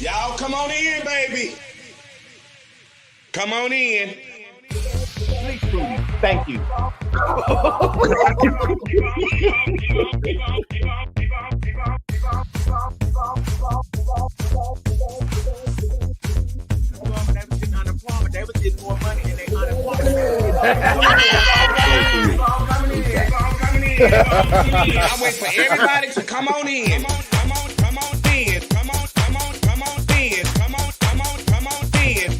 Y'all come on in, baby. Come on in. Thank you. They was getting more money than they unemployment. I wait for everybody to come on in. Come on in. Come on in. Come on in. Come on in.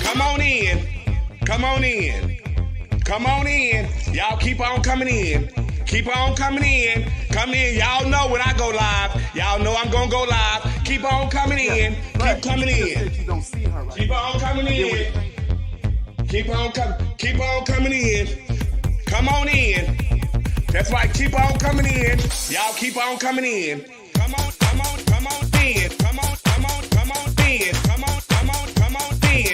Come on in. Come on in. Come on in. Y'all keep on coming in. Keep on coming in. Come in. Y'all know when I go live. Y'all know I'm going to go live. Keep on coming in. Keep coming in. Keep on coming in. Keep on coming in. Come on in. That's right. Keep on coming in. Y'all keep on coming in. Come on in. Come on in. Come on in. Come on in. Come on in.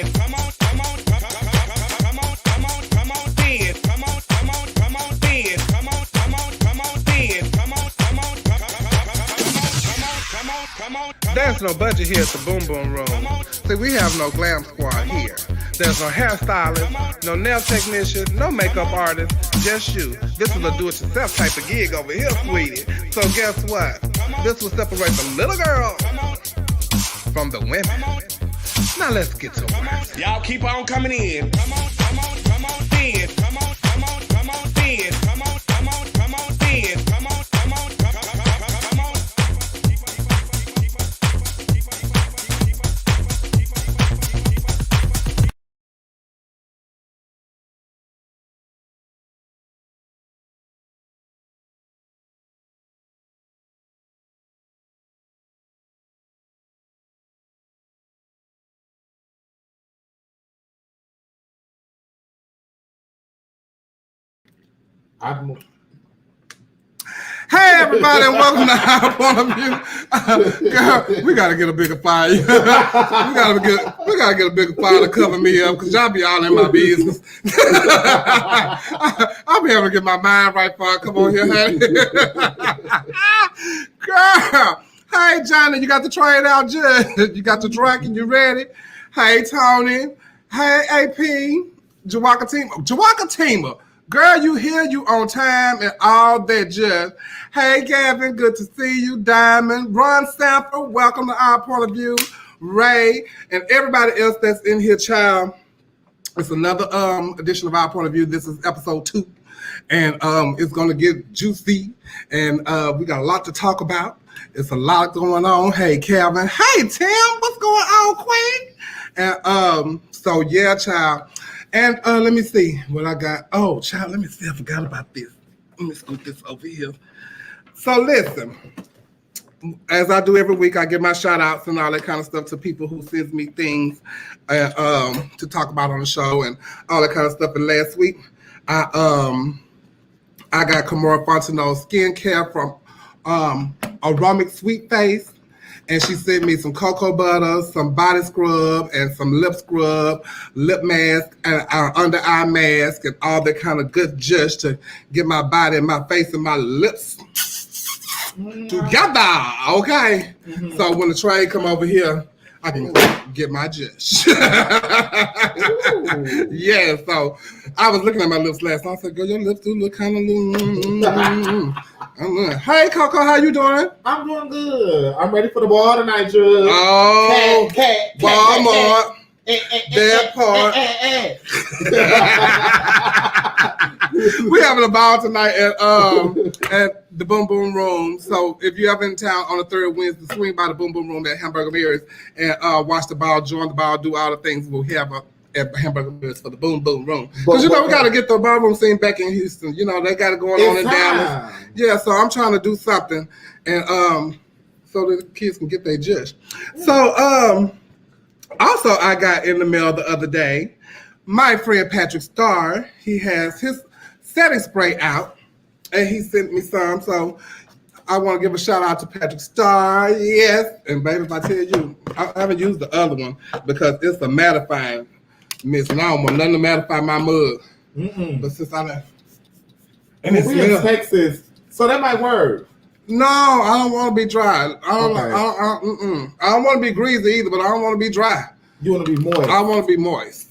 There's no budget here at the Boom Boom Room. See, we have no glam squad here. There's no hairstylist, no nail technician, no makeup artist, just you. This is a do-it-yourself type of gig over here, sweetie. So guess what? This will separate the little girls from the women. Now let's get to work. Y'all keep on coming in. Come on in. Come on in. Come on in. Come on in. Come on in. Hey everybody, and welcome to Our Point of View. Girl, we gotta get a bigger fire. we gotta get a bigger fire to cover me up, because y'all be all in my business. I'll be able to get my mind right before I come on here, honey. Girl, hey Johnny, you got the train out, Judge? You got the drink and you ready? Hey Tony, hey AP, Jawaka Tima. Girl, you here, you on time, and all that jazz. Hey, Gavin, good to see you. Diamond, Ron Sanford, welcome to Our Point of View. Ray, and everybody else that's in here, child. It's another edition of Our Point of View. This is episode 2, and it's going to get juicy, and we got a lot to talk about. It's a lot going on. Hey, Calvin. Hey, Tim, what's going on, Queen? And so, yeah, child. And let me see what I got. Oh, child, let me see. I forgot about this. Let me scoot this over here. So listen, as I do every week, I give my shout outs and all that kind of stuff to people who sends me things to talk about on the show and all that kind of stuff. And last week, I got Kamora Fontenot skincare from Aromic Sweet Face. And she sent me some cocoa butter, some body scrub, and some lip scrub, lip mask, and under eye mask, and all that kind of good just to get my body and my face and my lips together, okay? Mm-hmm. So when the train come over here, I can get my just. Yeah, so I was looking at my lips last night. I said, girl, your lips do look kind of Hey, Coco, how you doing? I'm doing good. I'm ready for the ball tonight, Drew. Oh, Walmart. That part. We're having a ball tonight at the Boom Boom Room. So if you're ever in town on the third Wednesday, swing by the Boom Boom Room at Hamburger Mary's and watch the ball, join the ball, do all the things we'll have at Hamburger Mary's for the Boom Boom Room. Because we got to get the ballroom scene back in Houston. You know, they got it going on in Dallas. Yeah, so I'm trying to do something and so the kids can get their just. So also I got in the mail the other day, my friend Patrick Starr, he has his setting spray out and he sent me some. So I want to give a shout out to Patrick Starr. Yes. And baby, if I tell you, I haven't used the other one because it's a mattifying mist and I don't want nothing to mattify my mug. But since I left, and it's we in Texas, so that might work. No, I don't want to be dry. I don't. Okay. I don't want to be greasy either, but I don't want to be dry. You want to be moist. I want to be moist.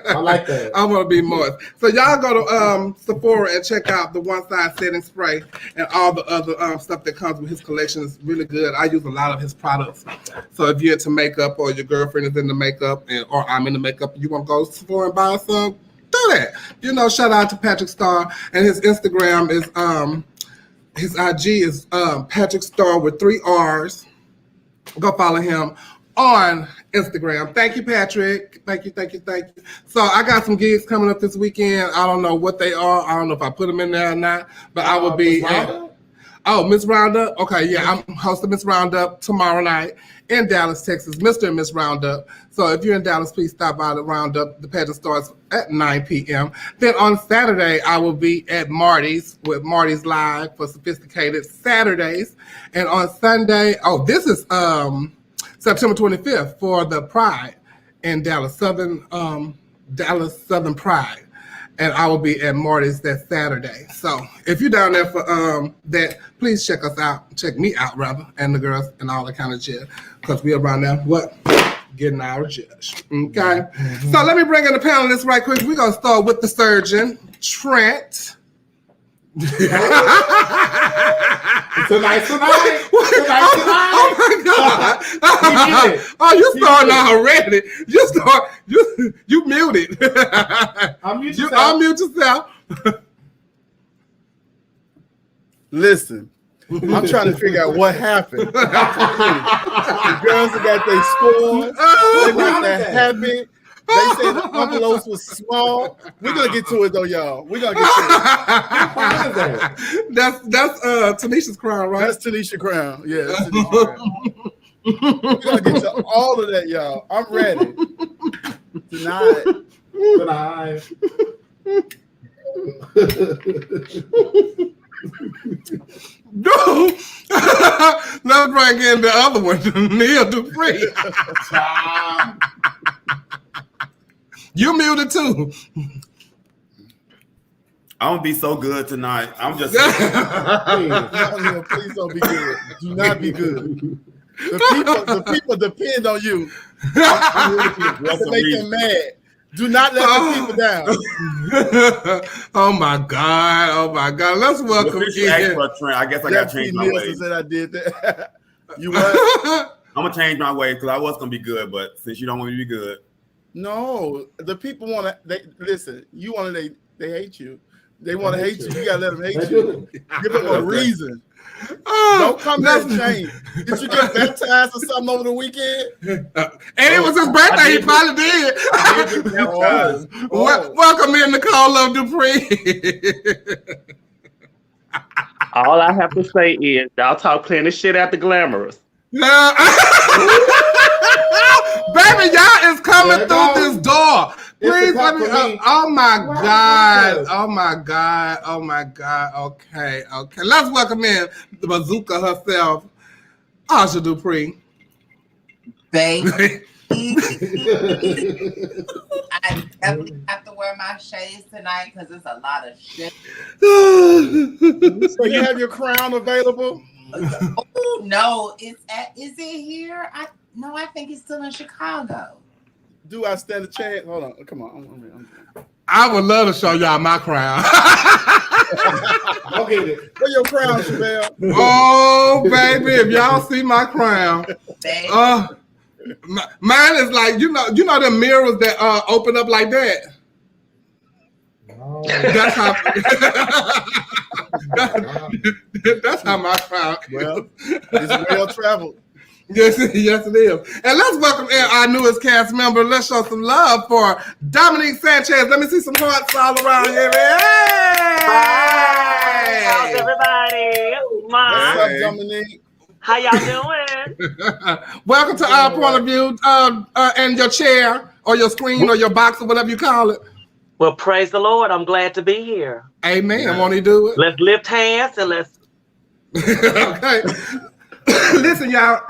I like that. I want to be moist. So y'all go to Sephora and check out the One Side Setting Spray and all the other stuff that comes with his collection. Is really good. I use a lot of his products. So if you're into makeup or your girlfriend is into makeup or I'm into makeup, you want to go to Sephora and buy some, do that. You know, shout out to Patrick Starr, and his Instagram is his IG is Patrick Starr with 3 R's. Go follow him on Instagram. Thank you, Patrick. Thank you. So I got some gigs coming up this weekend. I don't know what they are. I don't know if I put them in there or not, but I will be. Miss Roundup? Okay, yeah, I'm hosting Miss Roundup tomorrow night in Dallas, Texas. Mr. and Miss Roundup. So if you're in Dallas, please stop by the Roundup. The pageant starts at 9 p.m. Then on Saturday, I will be at Marty's with Marty's Live for Sophisticated Saturdays. And on Sunday, this is September 25th for the Pride in Dallas, Southern Pride. And I will be at Marty's that Saturday. So if you're down there for that, please check us out. Check me out, rather, and the girls and all that kind of shit. Because we're around there, getting our judge. Okay? So let me bring in the panelists right quick. We're going to start with the surgeon, Trent. Tonight. Oh my God! You starting already? You muted. Unmute yourself. Listen, I'm trying to figure out what happened. The girls that got their scores, they got that happy. They said the envelopes was small. We're gonna get to it though, y'all. We're gonna get to it. That's Tanisha's crown, right? That's Tanisha Crown. Yeah, that's Tanisha Crown. We're gonna get to all of that, y'all. I'm ready. Tonight. No, let's bring in the other one, Neil Dupree. You muted too. I'm gonna be so good tonight. I'm just please don't be good. Do not be good. The people depend on you to make them mad. Do not let the people down. Oh my God! Let's welcome in. I guess I got to change my ways. Said I did that. You what? I'm gonna change my ways because I was gonna be good, but since you don't want me to be good. No, the people want to. Listen. You want to. They hate you. They want to hate you. You gotta let them hate you. Give them a reason. Don't come here and change. Did you get baptized or something over the weekend? And it was his birthday. He probably did. Welcome in, Nicole Love Dupree. All I have to say is y'all talk plenty of shit after Glamorous. Baby, y'all is coming through this door. Please let me. Oh my God. Okay. Let's welcome in the bazooka herself, Asha Dupree. Baby. I definitely have to wear my shades tonight because it's a lot of shit. So you have your crown available? Oh no, is it here? I think it's still in Chicago. Do I stand a chance? Hold on, come on. I would love to show y'all my crown. I'll get it. Where your crown, Chevelle? Oh, baby, if y'all see my crown, mine is like you know the mirrors that open up like that. Oh. That's how. That's how my crown. Well, it's well traveled. Yes, it is. And let's welcome in our newest cast member. Let's show some love for Dominique Sanchez. Let me see some hearts all around here. Hey! How's everybody? What's up, Dominique? How y'all doing? Welcome to Our Point of View and your chair or your screen or your box or whatever you call it. Well, praise the Lord. I'm glad to be here. Amen. Yeah. Won't he do it? Let's lift hands and let's... Okay. Listen, y'all.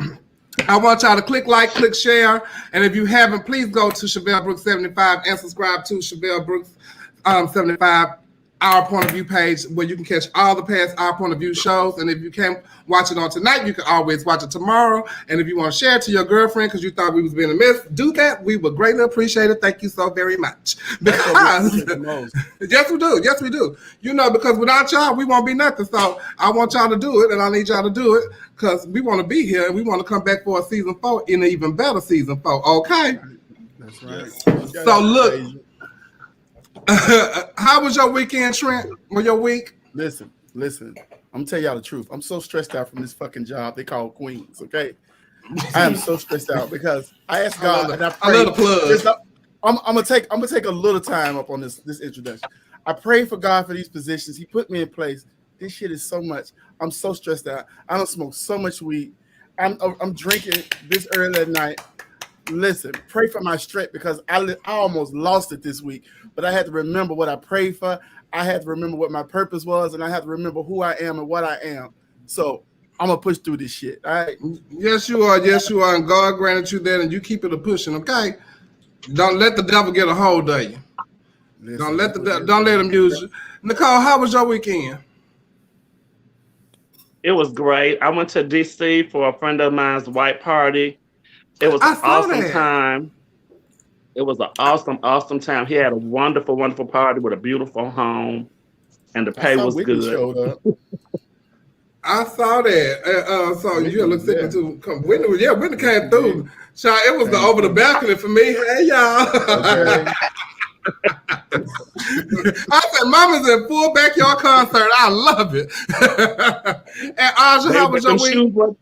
I want y'all to click like, click share, and if you haven't, please go to Chevelle Brooks 75 and subscribe to Chevelle Brooks 75 Our Point of View page, where you can catch all the past Our Point of View shows. And if you can't watch it on tonight, you can always watch it tomorrow. And if you want to share it to your girlfriend because you thought we was being a mess, do that. We would greatly appreciate it. Thank you so very much. Because yes, we do. Yes, we do. You know, because without y'all, we won't be nothing. So I want y'all to do it, and I need y'all to do it because we want to be here and we want to come back for a season 4 in an even better season 4. Okay. That's right. So look. How was your weekend, Trent? Or your week? Listen. I'm gonna tell y'all the truth. I'm so stressed out from this fucking job they call Queens. Okay, I am so stressed out because I asked God and I prayed. I love the plug. I'm gonna take a little time up on this introduction. I prayed for God for these positions. He put me in place. This shit is so much. I'm so stressed out. I don't smoke so much weed. I'm drinking this early at night. Listen, pray for my strength because I almost lost it this week. But I had to remember what I prayed for. I had to remember what my purpose was, and I had to remember who I am and what I am. So I'm gonna push through this shit. All right. Yes, you are. Yes, you are. And God granted you that, and you keep it a pushing. Okay. Don't let the devil get a hold of you. Listen, don't let him use you. Nicole, how was your weekend? It was great. I went to DC for a friend of mine's white party. It was an awesome time. It was an awesome time. He had a wonderful party with a beautiful home, and the pay was good. I saw that. So you look sick to come. Whitney came through. Child, it was over the balcony for me. Hey y'all. Okay. I said, Mama's in full backyard concert. I love it. And Aja, how was your week?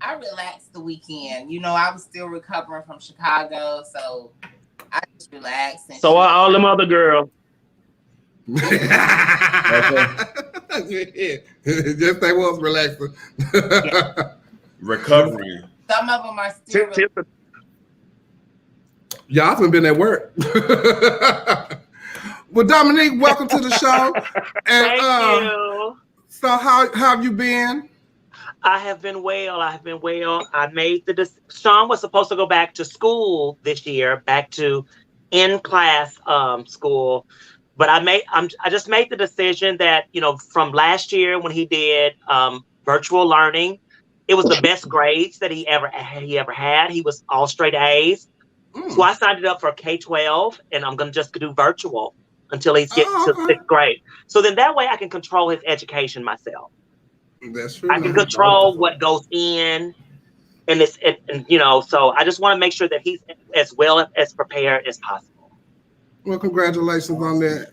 I relaxed the weekend. You know, I was still recovering from Chicago, so I just relaxed. And so are all them other girls. Just they was relaxing. Recovering. Some of them are still. Y'all haven't been at work. Well, Dominique, welcome to the show. And, Thank you. So how have you been? I have been well. I made the decision. Sean was supposed to go back to school this year, back to in-class school. But I just made the decision that, you know, from last year when he did virtual learning, it was the best grades that he ever had. He was all straight A's. So I signed it up for K-12, and I'm going to just do virtual until he's getting to 6th grade. So then that way I can control his education myself. That's true. I can control what goes in, and you know, so I just want to make sure that he's as well as prepared as possible. Well, congratulations on that.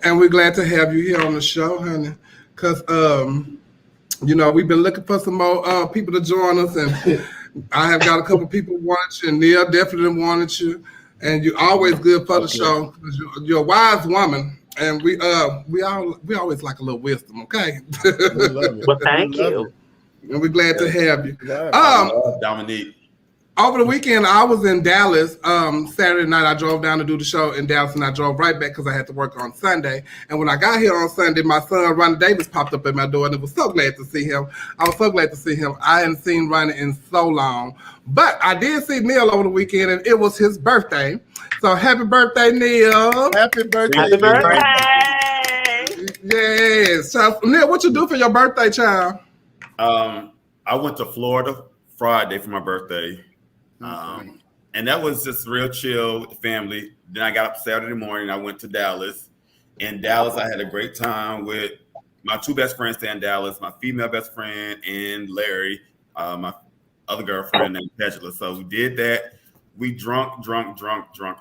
And we're glad to have you here on the show, honey, because, you know, we've been looking for some more people to join us, and I have got a couple people wanted you, and Neil definitely wanted you, and you're always good for the show because you're a wise woman, and we always like a little wisdom, okay? Well, thank you. And we're glad to have you. Dominique. Over the weekend, I was in Dallas. Saturday night, I drove down to do the show in Dallas, and I drove right back because I had to work on Sunday. And when I got here on Sunday, my son, Ronnie Davis, popped up at my door, and I was so glad to see him. I was so glad to see him. I hadn't seen Ronnie in so long. But I did see Neil over the weekend, and it was his birthday. So happy birthday, Neil. Happy birthday. Happy birthday. Yes. So, Neil, what you do for your birthday, child? I went to Florida Friday for my birthday. And that was just real chill with the family. Then I got up Saturday morning. I went to Dallas. In Dallas, I had a great time with my two best friends stay in Dallas, my female best friend and Larry, my other girlfriend named Angela. So we did that. We drunk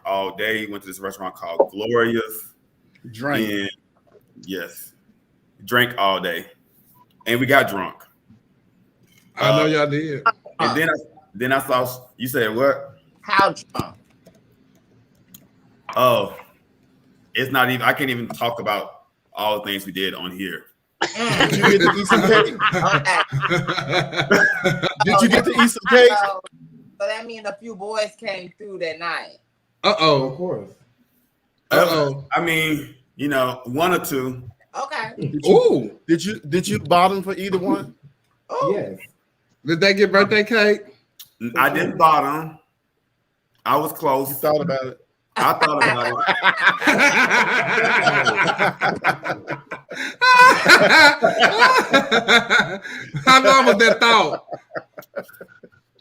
all day. Went to this restaurant called Glorious. Drank all day. And we got drunk. I know y'all did. And then I saw, you said what? How drunk? Oh, it's not even, I can't even talk about all the things we did on here. Did you get to eat some cake? Did you get to eat some cake? So that means a few boys came through that night. Uh-oh. Of course. Uh-oh. I mean, you know, one or two. Okay. Did you bottom for either one? Oh. Yes. Did they get birthday cake? I didn't bottom. I was close. You thought about it. I thought about it. How long was that thought?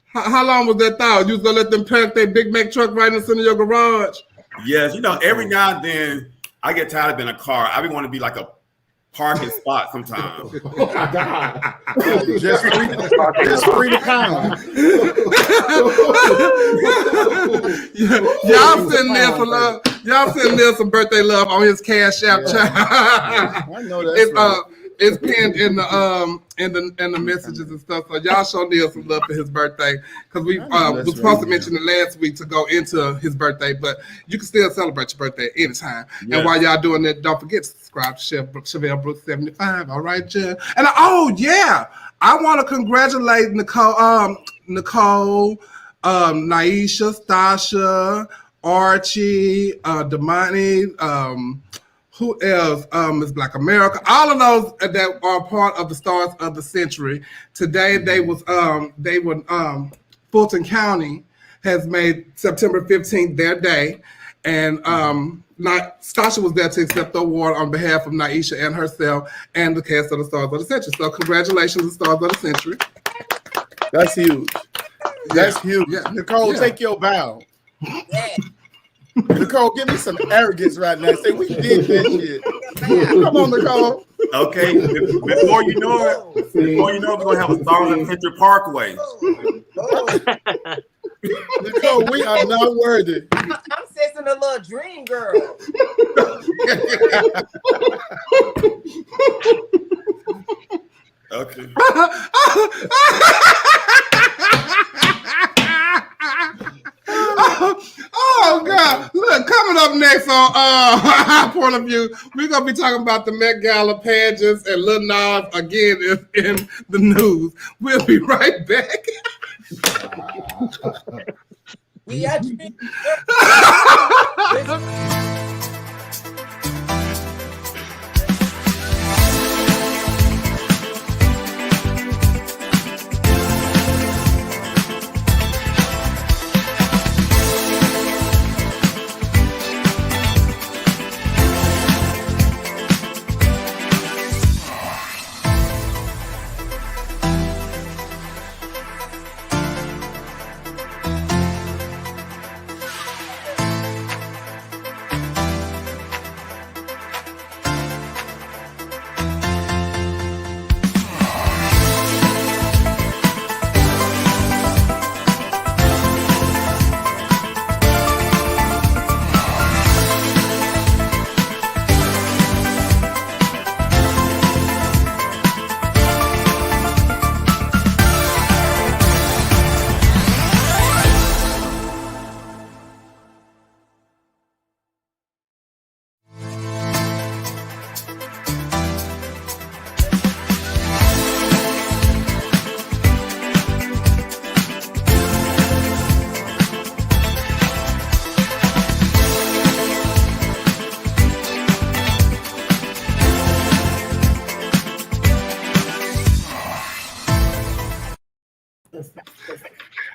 How long was that thought? You was gonna let them park their Big Mac truck right in the center of your garage? Yes, every now and then I get tired of being a car. I want to be like a parking spot sometimes. Oh my God. Just free to pound. Y'all sending there some love. Y'all sending there some birthday love on his Cash App. I know that's right. It's pinned in the messages and stuff. So y'all show Neil some love for his birthday because we was supposed to mention it last week to go into his birthday, but you can still celebrate your birthday anytime. Yes. And while y'all doing that, don't forget to subscribe to Chevelle Brooks 75. All right, Jen. And I want to congratulate Nicole, Naisha, Stasha, Archie, Damani, who else? Miss Black America. All of those that are part of the Stars of the Century. Today they were Fulton County has made September 15th their day. And Stasha was there to accept the award on behalf of Naisha and herself and the cast of the Stars of the Century. So congratulations to Stars of the Century. That's huge. That's huge. Yeah. Nicole, take your bow. Yeah. Nicole, give me some arrogance right now. Say we did that shit. Come on, Nicole. Okay. Before you know it, we're gonna have a Stars of the Century Parkway. Nicole, we are not worthy. I'm sensing a little dream girl. Okay. Oh God! Look, coming up next on Our Point of View, we're gonna be talking about the Met Gala pageants and Lil Nas again in the news. We'll be right back. We are dreaming.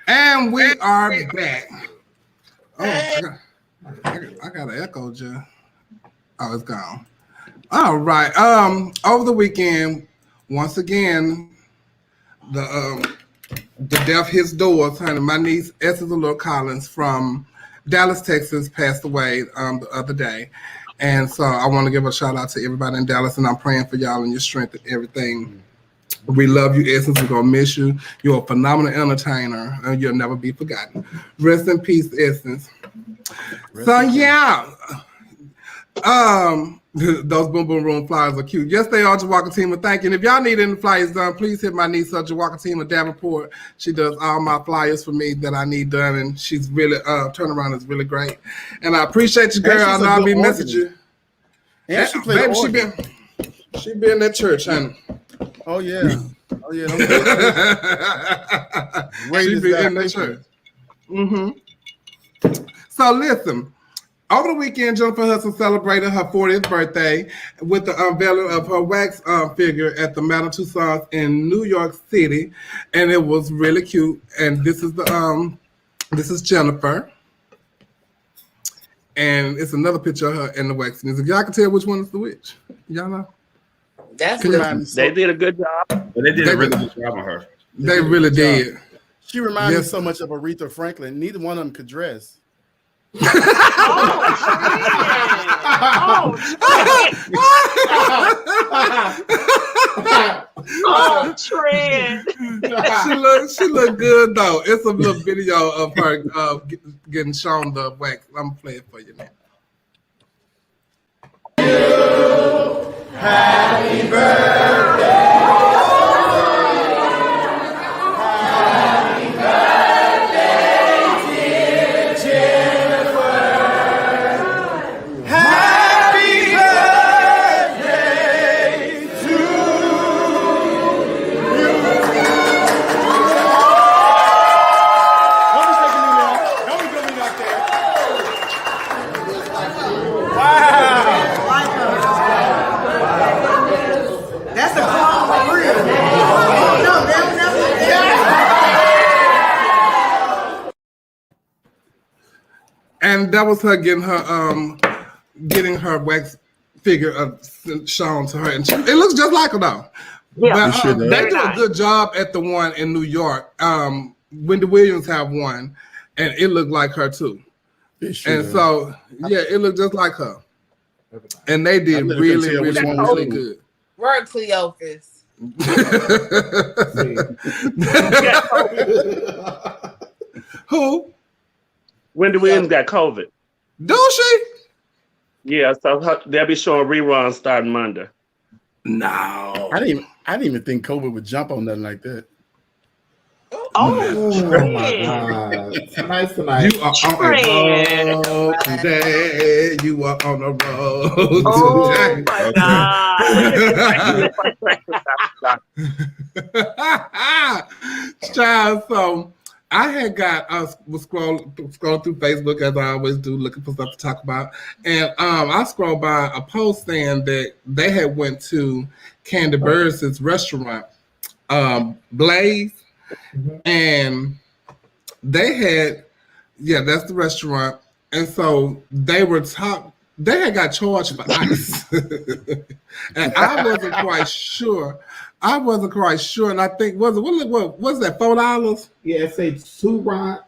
And we are back. Oh, I got an echo, Jen. Oh, it's gone. All right. Over the weekend, once again, the death hits doors. Honey, my niece Essence Allure Collins from Dallas, Texas, passed away the other day, and so I want to give a shout out to everybody in Dallas, and I'm praying for y'all and your strength and everything. We love you, Essence. We're gonna miss you. You're a phenomenal entertainer, and you'll never be forgotten. Rest in peace, Essence. Those Boom Boom Room flyers are cute. Yes, they are, Jawaka Tima. Thank you. And if y'all need any flyers done, please hit my niece, Jawaka Tima Davenport. She does all my flyers for me that I need done, and she's really turnaround is really great. And I appreciate you, girl. I know I'll be messaging you. And she played organ. She been at church, honey. Oh yeah. Oh yeah. She be in the church. Mm-hmm. So listen, Over the weekend, Jennifer Hudson celebrated her 40th birthday with the unveiling of her wax figure at the Madame Tussauds in New York City, and it was really cute. And this is Jennifer, and it's another picture of her in the wax music. Y'all can tell which one is the which. Y'all know? They did a good job. But they did a really good job on her. They really did. She reminded me so much of Aretha Franklin. Neither one of them could dress. Oh, Trent. She look good though. It's a little video of her getting shown the wax. I'm gonna play it for you now. Happy birthday. Happy birthday, dear Jennifer. Happy birthday to you. Don't be taking me long. Don't be coming out there. Wow. That's the call for real. No, they'll never. And that was her getting her wax figure shown to her, and it looks just like her though. Yeah, but they do a good job at the one in New York. Wendy Williams have one, and it looked like her too. And so, yeah, it looked just like her. And they did really good. Work, Cleophas. Who? Wendy Williams got COVID. Do she? Yeah, so they'll be showing reruns starting Monday. No. I didn't even think COVID would jump on nothing like that. Oh my God. Tonight. You are on the road today. You are on the road today. My Child, so I had was scrolling through Facebook as I always do, looking for stuff to talk about, and I scrolled by a post saying that they had went to Candy Burris' restaurant, Blaze, and they had, that's the restaurant, and so they had got charged for ice, and I wasn't quite sure. And I think was that $4? Yeah, it says 2 rocks,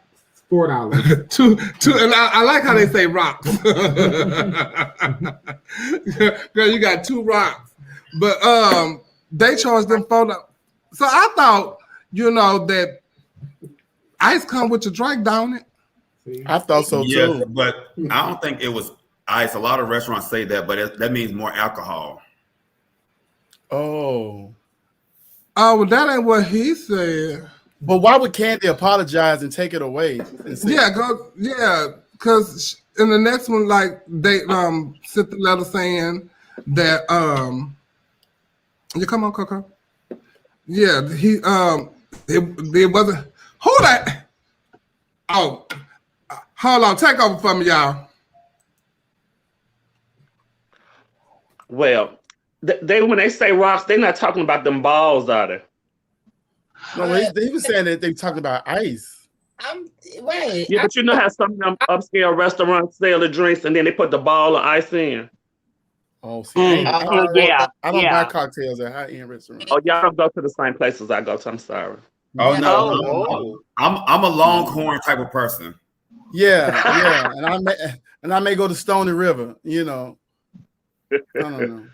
$4. two, and I like how they say rocks. Girl, you got 2 rocks, but they charged them $4. So I thought, that ice come with your drink, don't it? I thought so too. Yes, but I don't think it was ice. A lot of restaurants say that, but that means more alcohol. Oh, well, that ain't what he said. But why would Candy apologize and take it away? Because in the next one, like they sent the letter saying that you come on, Coco. Yeah, he it wasn't who that. Oh, hold on, take over for me, y'all. Well, they when they say rocks, they're not talking about them balls, are they? No, he was saying that they talking about ice. Wait. Yeah, but you know how some of them upscale restaurants sell the drinks and then they put the ball of ice in. Oh, see, I don't yeah. buy cocktails at high-end restaurants. Oh, y'all don't go to the same places I go to. I'm sorry. Oh no, I'm a Longhorn type of person. Yeah, and I may go to Stony River. I don't know.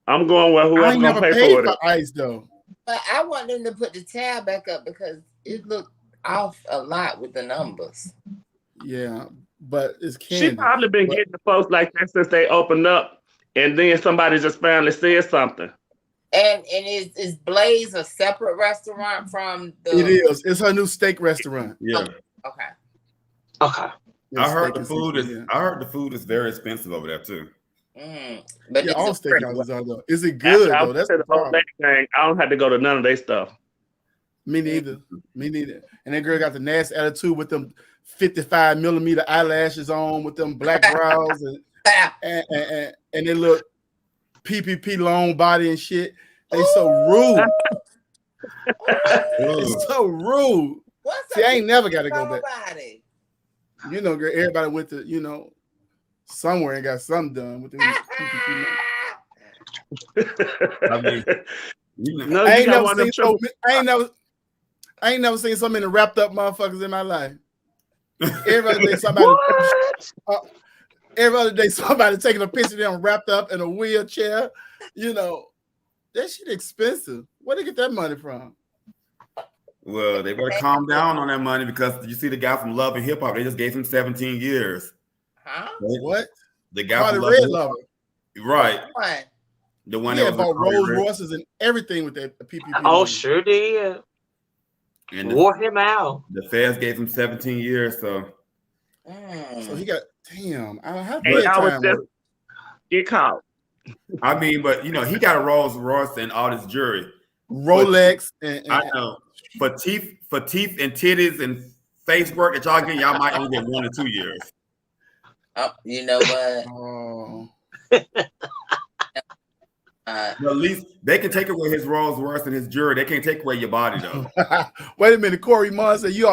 I'm going where whoever's gonna pay for it. Ice though. But I want them to put the tab back up because it looked off a lot with the numbers. Yeah, but it's Candy. She probably been getting the folks like that since they opened up, and then somebody just finally said something. And is Blaze a separate restaurant from the? It is. It's her new steak restaurant. Yeah. Okay. Yeah, I heard the food is very expensive over there too. But yeah, all steakhouses are though. Is it good though? That's the problem. I don't have to go to none of their stuff. Me neither. Me neither. And that girl got the nasty attitude with them 55 millimeter eyelashes on, with them black brows and they look PPP long body and shit. They so rude. It's so rude. See, I ain't never got to go back. You know, girl, everybody went to, you know, somewhere and got something done with them PPP. I mean, I ain't never seen so many wrapped up motherfuckers in my life. Every other day somebody taking a picture of them wrapped up in a wheelchair. You know, that shit expensive. Where they get that money from? Well, they better calm down on that money because you see the guy from Love and Hip Hop, they just gave him 17 years. Huh? What? The guy from Red Lover. Right. The one that bought Rolls Royces and everything with that PPP. Oh, sure did. And wore him out. The feds gave him 17 years, so he got damn. I don't have get caught. I mean, but you know, he got a Rolls Royce and all this jewelry, Rolex, and I know for teeth and titties and face work that y'all get, y'all might only get 1 or 2 years. Oh, you know what? At least they can take away his Rolls Royce and his jewelry. They can't take away your body though. Wait a minute, Corey Munn said you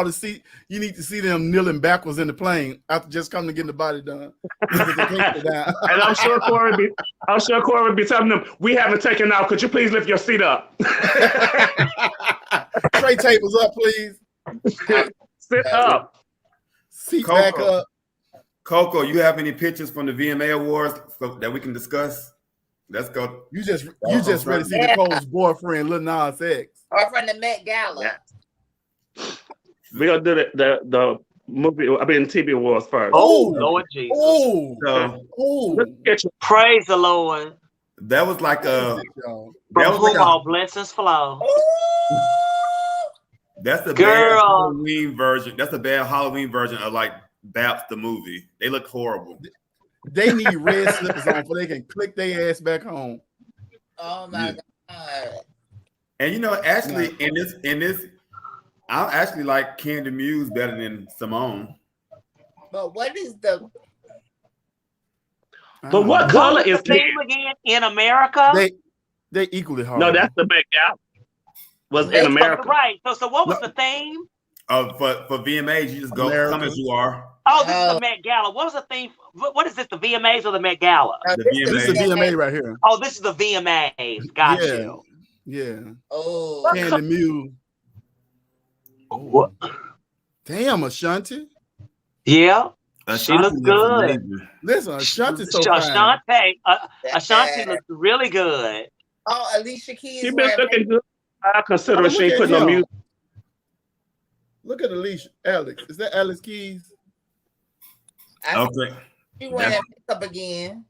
need to see them kneeling backwards in the plane after just coming to get the body done. And I'm sure Corey would be telling them, "We haven't taken out. Could you please lift your seat up? Tray tables up, please. Sit up. Seat back up." Coco, you have any pictures from the VMA Awards that we can discuss? Let's go. You just ready to see Nicole's boyfriend, Lil Nas X. Or from the Met Gala. Yeah. We're gonna do the movie. TV awards first. Oh, Lord Jesus! Praise the Lord. That was like from whom all blessings flow. That's the bad Halloween version. That's the bad Halloween version of like Baps the movie. They look horrible. They need red slippers on so they can click their ass back home. Oh my God. And you know, actually, in this, I actually like Candy Muse better than Simone. But what is the But what color is the theme again in America? They equally hard. No, that's the Met Gala. Was in America. Right. So what was the theme? For VMAs, you just go come as you are. Oh, this is the Met Gala. What was the theme? What is this? The VMAs or the Met Gala? This is the VMA right here. Oh, this is the VMAs. Got you. Yeah. Oh. Candy Muse. What? Damn, Ashanti. Yeah. She looks good. Listen, Ashanti's so fine. Ashanti looks really good. Oh, Alicia Keys. She been looking good. I consider she ain't putting no music. Look at Alicia. Alex. Is that Alex Keys? Okay. She wearing that makeup again.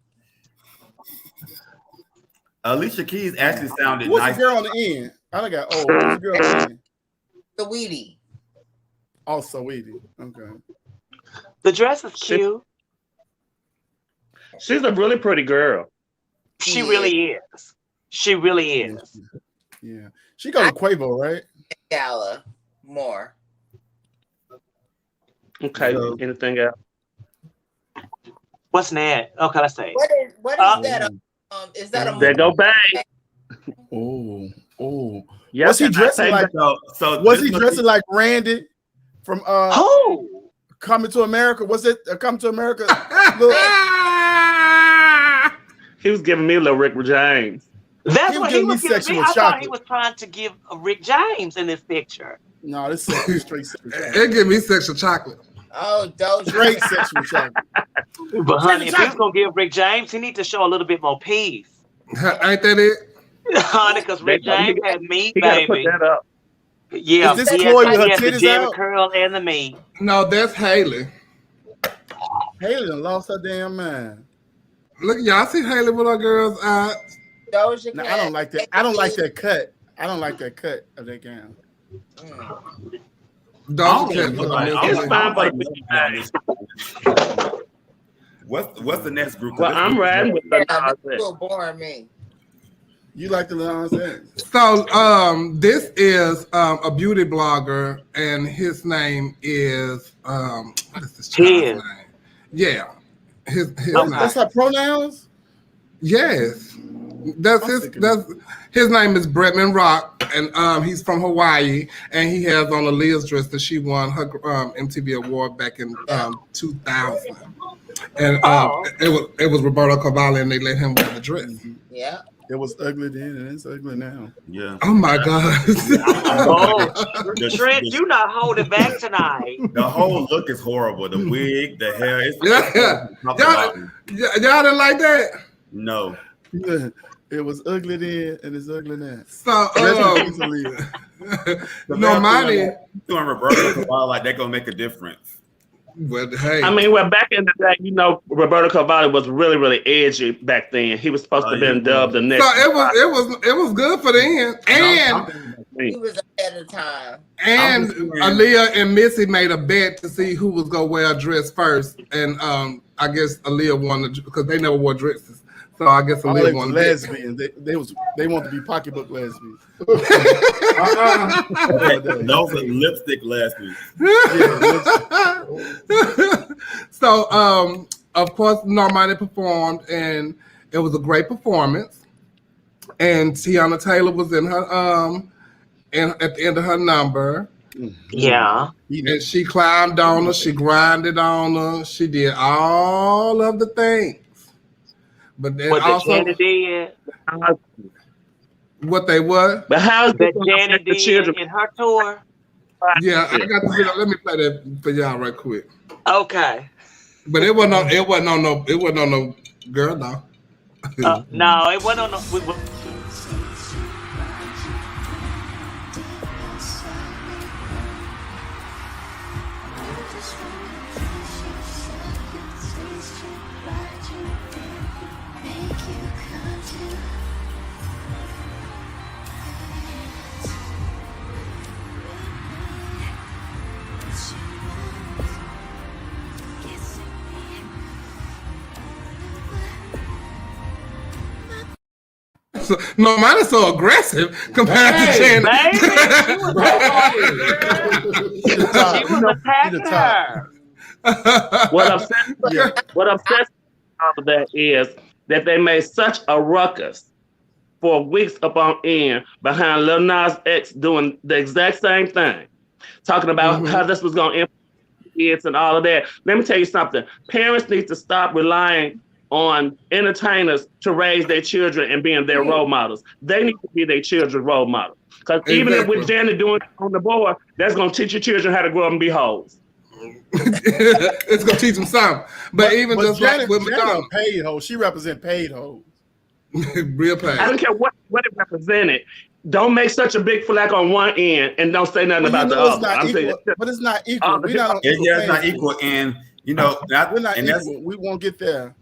Alicia Keys actually sounded What's nice. the girl on the end? I got what's the girl on the end? Saweetie. Oh, Saweetie. Okay. The dress is cute. She's a really pretty girl. She really is. She really is. Yeah. She got a Quavo, right? Gala. More. Okay. Anything else? What's that? Okay, let's say. What is that? Is that a There go Bang. Oh. Yes, was he dressing like was he dressing like Randy from who? Coming to America? Was it Coming to America? He was giving me a little Rick James. That's what he was giving me. I thought he was trying to give a Rick James in this picture. No, this is straight sexual chocolate. It give me sexual chocolate. Oh, Doja. Straight sexual chocolate. But honey, if he's gonna give Rick James, he needs to show a little bit more peace. Ain't that it? Honey, because Rick James had meat, baby. Put that up. Yeah, is this Chloe with her titties the Jerry out? curl and the meat. No, that's Haley. Haley done lost her damn mind. Look, y'all see Haley with her girls out. Doja No, I don't like that. I don't like that cut. I don't like that cut of that gown. Doja Cat. It's fine, but What's the next group? Well, I'm riding with That's a little boring me. You like the Nas X. So this is a beauty blogger, and his name is what is this child's name? Yeah, his name. That's her pronouns. Yes, his name is Bretman Rock, and he's from Hawaii, and he has on a Leah's dress that she won her MTV award back in 2000, and it was Roberto Cavalli, and they let him wear the dress. Yeah. It was ugly then, and it's ugly now. Yeah. Oh my God. Trent, you not holding back tonight. The whole look is horrible. The wig, the hair. Y'all didn't like that? No. It was ugly then, and it's ugly now. So, Normani doing Roberto Cavalli like that gonna make a difference. But hey, I mean, well, back in the day, you know, Roberto Cavalli was really, really edgy back then. He was supposed to have been dubbed the next. So it was good for them, and he was ahead of time. And Aaliyah and Missy made a bet to see who was gonna wear a dress first, and I guess Aaliyah won because they never wore dresses. So I guess Aaliyah won. Lesbians. They want to be pocketbook lesbians. Those are lipstick lesbians. So of course Normani performed, and it was a great performance. And Tiana Taylor was in her and at the end of her number. Yeah. And she climbed on her, she grinded on her, she did all of the things. But then what also Janet did. What they what? But how's that Janet did children in her tour? Yeah, I got the video. Let me play that for y'all right quick. Okay. But it wasn't on no girl though. No, it wasn't on no. No, mine is so aggressive compared to Janet. She was attacking her. What upsets me about that is that they made such a ruckus for weeks upon end behind Lil Nas X doing the exact same thing, talking about how this was going to impact kids and all of that. Let me tell you something. Parents need to stop relying on entertainers to raise their children and being their role models. They need to be their children's role model. Because even if with Janet doing it on the board, that's going to teach your children how to grow up and be hoes. It's going to teach them something. But just Janet, like with Madonna, paid hoes. She represent paid hoes. Real paid. I don't care what it represented. Don't make such a big flag on one end and don't say nothing about the other. But it's not equal. It's not equal. And, you know, we're not equal. We won't get there.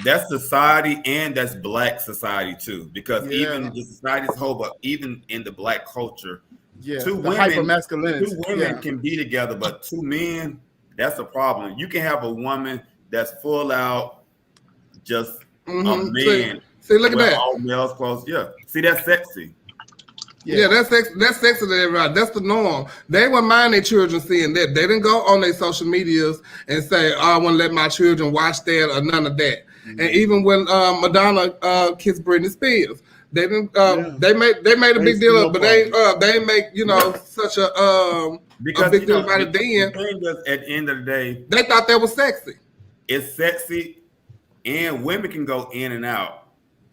That's society, and that's Black society too. Because even the society as a whole, but even in the Black culture, two women can be together, but two men, that's a problem. You can have a woman that's full out just a man. See, look at that. All males clothes. Yeah. See, that's sexy. Yeah, that's sexy to everybody. That's the norm. They wouldn't mind their children seeing that. They didn't go on their social medias and say, "Oh, I want to let my children watch that" or none of that. And even when Madonna kissed Britney Spears, they didn't. They made a big deal of, but they didn't make such a big deal about it. Then at the end of the day, they thought that was sexy. It's sexy, and women can go in and out.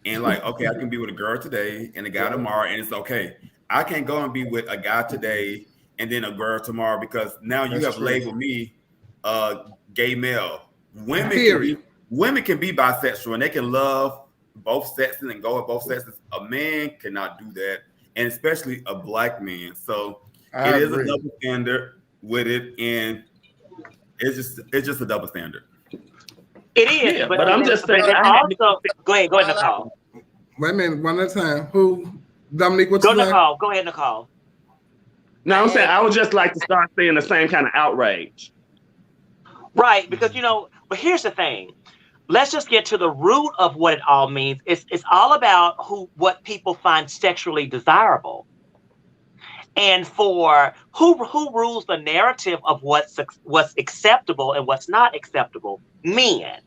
And like, okay, I can be with a girl today and a guy tomorrow, and it's okay. I can't go and be with a guy today and then a girl tomorrow because now you have labeled me gay male. Women can be bisexual and they can love both sexes and go with both sexes. A man cannot do that, and especially a Black man. So it is a double standard with it, and it's just a double standard. It is, but I'm just saying. Also, go ahead, Nicole. Wait a minute, one at a time. Who, Dominique? What's your name? Nicole. Go ahead, Nicole. No, I'm saying I would just like to start seeing the same kind of outrage. Right, because but here's the thing. let's just get to the root of what it all means. It's all about what people find sexually desirable. And for who rules the narrative of what's acceptable and what's not acceptable? Men.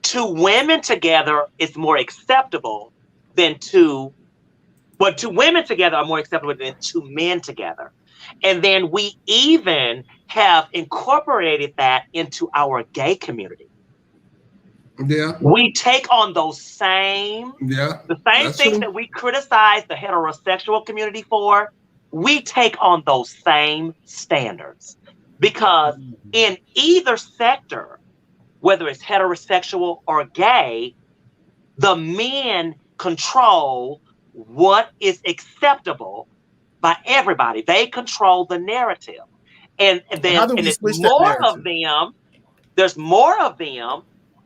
2 women together is more acceptable than 2 women together are more acceptable than 2 men together. And then we even have incorporated that into our gay community. Yeah. We take on those same things true. that we criticize the heterosexual community for. We take on those same standards because in either sector, whether it's heterosexual or gay, the men control what is acceptable by everybody. They control the narrative. And then it's more of them. There's more of them.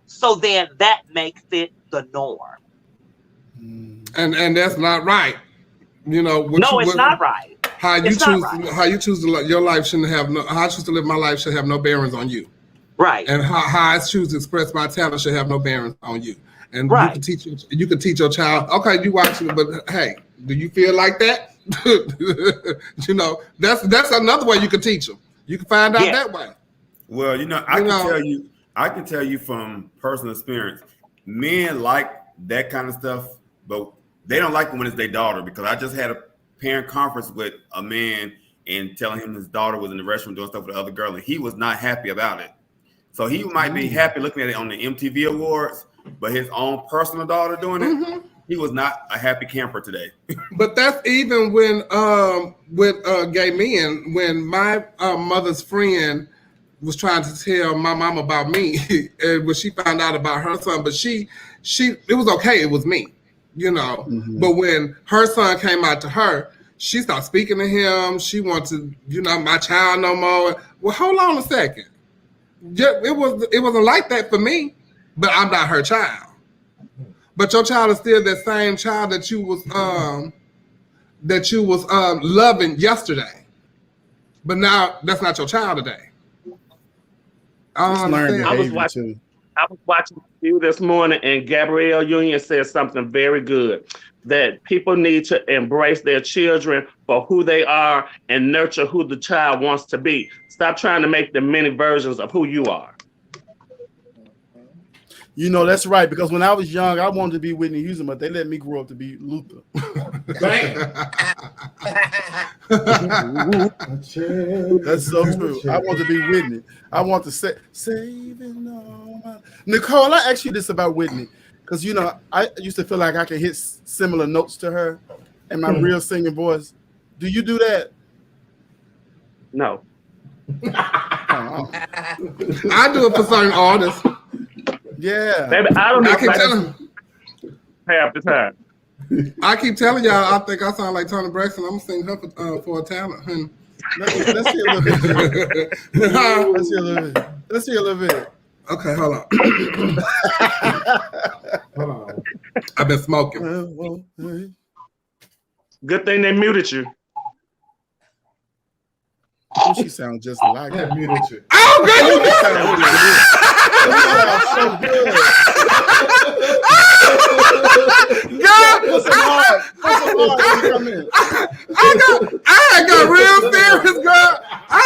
So then that makes it the norm. And that's not right. You know, it's not right. How you choose to live your life shouldn't have how I choose to live my life should have no bearings on you. Right. And how I choose to express my talent should have no bearings on you. And you can teach your child, okay, you watching it, but hey, do you feel like that? You know, that's another way you can teach them. You can find out that way. Well, I can tell you from personal experience, men like that kind of stuff, but they don't like it when it's their daughter, because I just had a parent conference with a man and telling him his daughter was in the restroom doing stuff with the other girl, and he was not happy about it. So he might be happy looking at it on the MTV Awards, but his own personal daughter doing it, he was not a happy camper today. But that's even when with gay men, when my mother's friend was trying to tell my mom about me, and when she found out about her son, but she it was okay, it was me, you know. But when her son came out to her, she started speaking to him. She wanted, my child no more. Well, hold on a second. It wasn't like that for me, but I'm not her child. But your child is still that same child that you was loving yesterday. But now that's not your child today. I was watching you this morning, and Gabrielle Union said something very good, that people need to embrace their children for who they are and nurture who the child wants to be. Stop trying to make them many versions of who you are. You know, that's right, because when I was young, I wanted to be Whitney Houston, but they let me grow up to be Luther. That's so true. I want to be Whitney. I want to say, saving all my... Nicole, I asked you this about Whitney, because, I used to feel like I could hit similar notes to her in my real singing voice. Do you do that? No. I do it for certain artists. Yeah. Baby, I don't I keep telling half the time. I keep telling y'all, I think I sound like Toni Braxton. I'm gonna sing her for a talent. Let's hear a little bit. Let's hear a little bit. Okay, hold on. Hold on. I've been smoking. Good thing they muted you. Oh, she sounds just like her. Muted you. Oh, girl, you so good. I had got real serious, girl. I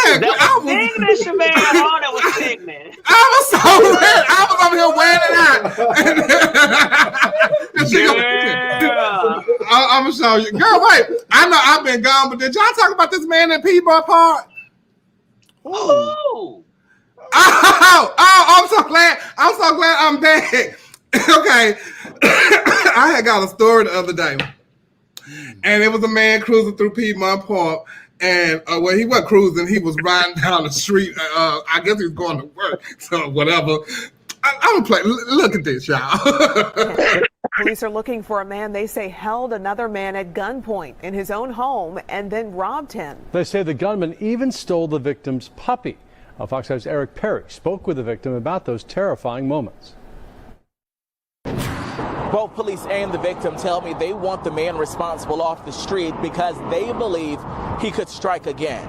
was singing. I was so mad. I was over here wearing it out. I'm gonna show you, girl. Wait, I know I've been gone, but did y'all talk about this man in Peabody Park? Oh, I'm so glad I'm back. Okay. I had got a story the other day, and it was a man cruising through Piedmont Park, and he wasn't cruising, he was riding down the street. I guess he was going to work, so whatever. I'm gonna play. Look at this, y'all. Police are looking for a man they say held another man at gunpoint in his own home and then robbed him. They say the gunman even stole the victim's puppy. Fox 5's Eric Perry spoke with the victim about those terrifying moments. Both police and the victim tell me they want the man responsible off the street because they believe he could strike again.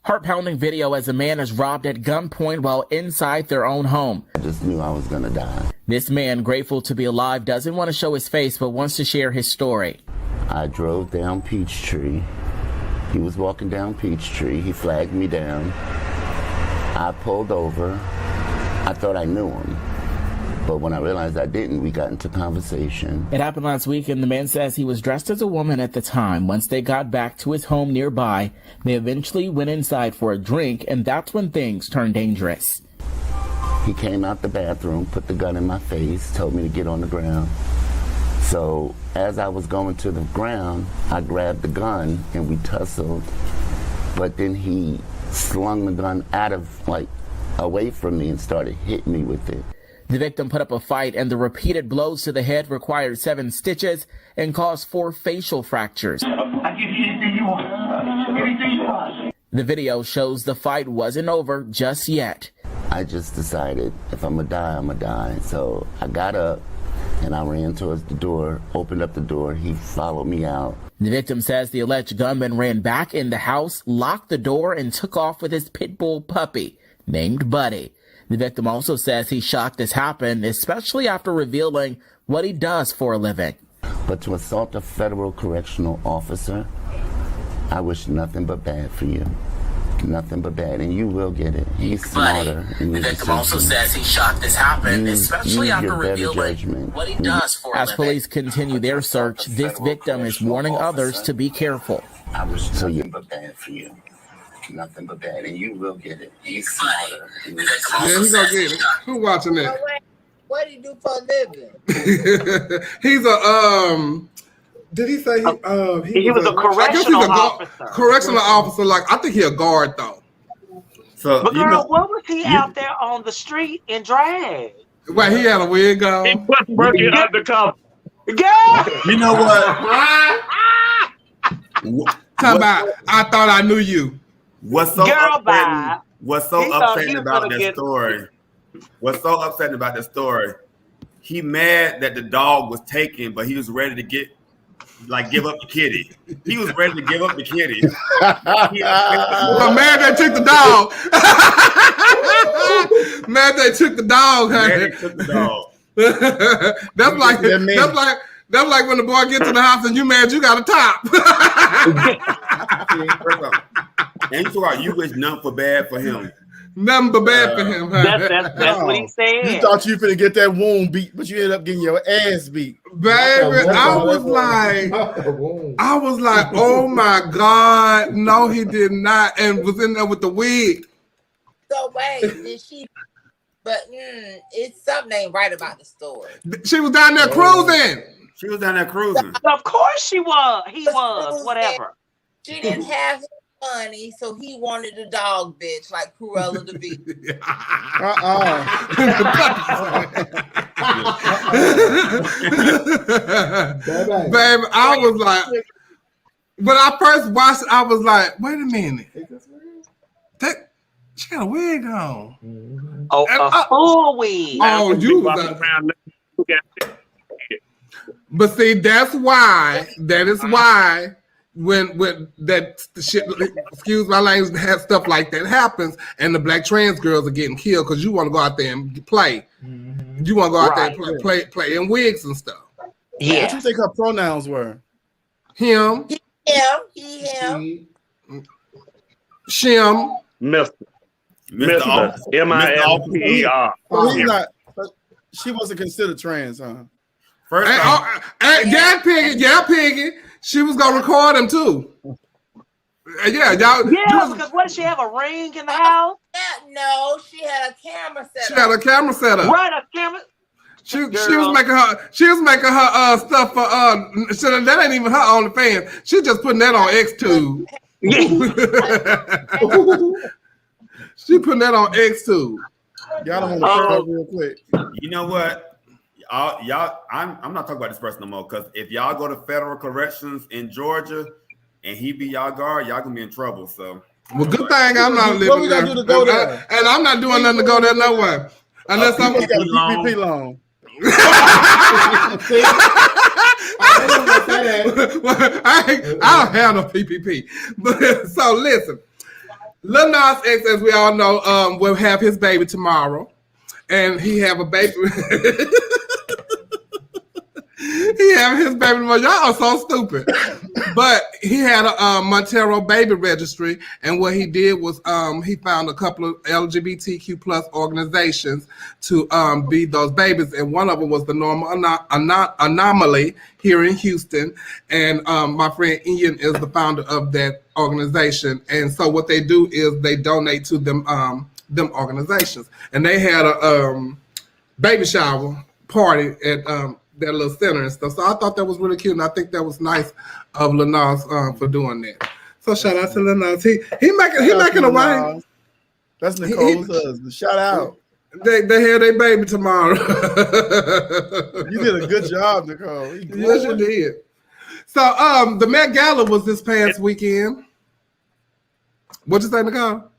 Heart-pounding video as a man is robbed at gunpoint while inside their own home. I just knew I was gonna die. This man, grateful to be alive, doesn't want to show his face but wants to share his story. I drove down Peachtree. He was walking down Peachtree. He flagged me down. I pulled over. I thought I knew him. But when I realized I didn't, we got into conversation. It happened last week, and the man says he was dressed as a woman at the time. Once they got back to his home nearby, they eventually went inside for a drink, and that's when things turned dangerous. He came out the bathroom, put the gun in my face, told me to get on the ground. So as I was going to the ground, I grabbed the gun and we tussled. But then he slung the gun away from me and started hitting me with it. The victim put up a fight, and the repeated blows to the head required 7 stitches and caused 4 facial fractures. I give you anything you want. Anything you want. The video shows the fight wasn't over just yet. I just decided if I'm gonna die, I'm gonna die. So I got up and I ran towards the door, opened up the door. He followed me out. The victim says the alleged gunman ran back in the house, locked the door, and took off with his pit bull puppy named Buddy. The victim also says he's shocked this happened, especially after revealing what he does for a living. But to assault a federal correctional officer, I wish nothing but bad for you. Nothing but bad, and you will get it. He's smarter. The victim also says he's shocked this happened, especially after revealing what he does for a living. As police continue their search, this victim is warning others to be careful. I wish nothing but bad for you. Nothing but bad, and you will get it. He's smarter. Yeah, he's gonna get it. Who watching that? What do you do for a living? He's a Did he say he was a correctional officer? Correctional officer, like I think he a guard though. So, but girl, what was he out there on the street in drag? Well, he had a wig on. He was working undercover. Girl, you know what? Talk about. I thought I knew you. What's so upsetting? What's so upsetting about that story? What's so upsetting about the story? He mad that the dog was taken, but he was ready to give up the kitty. He was ready to give up the kitty. But man, they took the dog. Man, they took the dog. Man, they took the dog. That's like when the boy gets to the house and you mad you got a top. And you wish nothing for bad for him. Nothing but bad for him. That's what he said. You thought you finna get that wound beat, but you ended up getting your ass beat. Baby, I was like, oh my God, no, he did not, and was in there with the wig. So wait, did she? But it's something ain't right about the story. She was down there cruising. She was down there cruising. Of course she was. He was. Whatever. She didn't have his money, so he wanted a dog bitch like Cruella de Vil. Baby, I was like, when I first watched it, I was like, wait a minute. She got a wig on. Oh, a full wig. Oh, you was But see, that is why when that shit, excuse my language, had stuff like that happens, and the black trans girls are getting killed because you want to go out there and play. You want to go out there and play in wigs and stuff. Yeah. What do you think her pronouns were? Him. Him. Shim. Mr. M-I-S-T-E-R. He's not. She wasn't considered trans, huh? First Piggy. She was gonna record him too. Yeah, because what, she have a ring in the house? No, she had a camera set up. She had a camera set up. Right, a camera. She was making her stuff for that ain't even her OnlyFans. She just putting that on Xtube. She putting that on Xtube. Y'all don't want to real quick. You know what? Y'all, I'm not talking about this person no more, because if y'all go to federal corrections in Georgia and he be y'all guard, y'all gonna be in trouble. So, well, good thing I'm not living what we gonna do to go there? And I'm not doing nothing to go there no way, unless I'm got a PPP loan. I don't have no PPP. But so listen, Lil Nas X, as we all know, will have his baby tomorrow, and he have a baby. He having his baby tomorrow. Y'all are so stupid. But he had a Montero baby registry, and what he did was he found a couple of LGBTQ plus organizations to be those babies, and one of them was the Normal Anomaly here in Houston, and my friend Ian is the founder of that organization. And so what they do is they donate to them organizations, and they had a baby shower party at their little center and stuff. So I thought that was really cute, and I think that was nice of Lil Nas for doing that. So shout out to Lil Nas. He making a way. That's Nicole's husband. Shout out. They had their baby tomorrow. You did a good job, Nicole. Yes, you did. So the Met Gala was this past weekend. What'd you say, Nicole?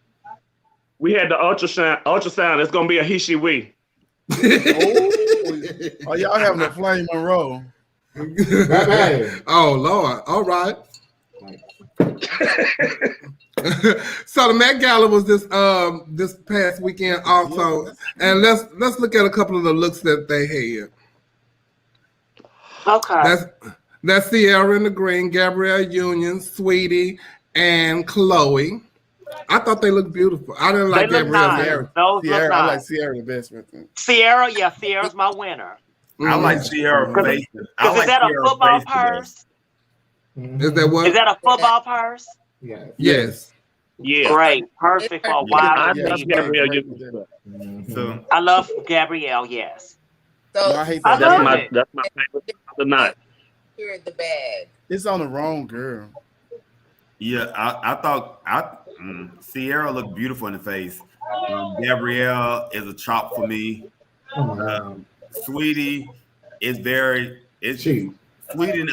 We had the ultrasound. It's gonna be a he-she-we. Oh, y'all having a Flame Monroe. Oh, Lord. All right. So the Met Gala was this past weekend also. And let's look at a couple of the looks that they had. Okay. That's Sierra in the green, Gabrielle Union, Sweetie, and Chloe. I thought they looked beautiful. I didn't like Gabrielle. Sierra, I like Sierra the best. Sierra's my winner. I like Sierra face. Because is that a football purse? Is that what? Is that a football purse? Yes. Yeah. Great. Perfect for a wild. I love Gabrielle Union. So I love Gabrielle, yes. So I hate I that. love my it. that's my favorite of the night. here in the bag. It's on the wrong girl. yeah, I thought Sierra looked beautiful in the face. Gabrielle is a chop for me. Sweetie is Sweetie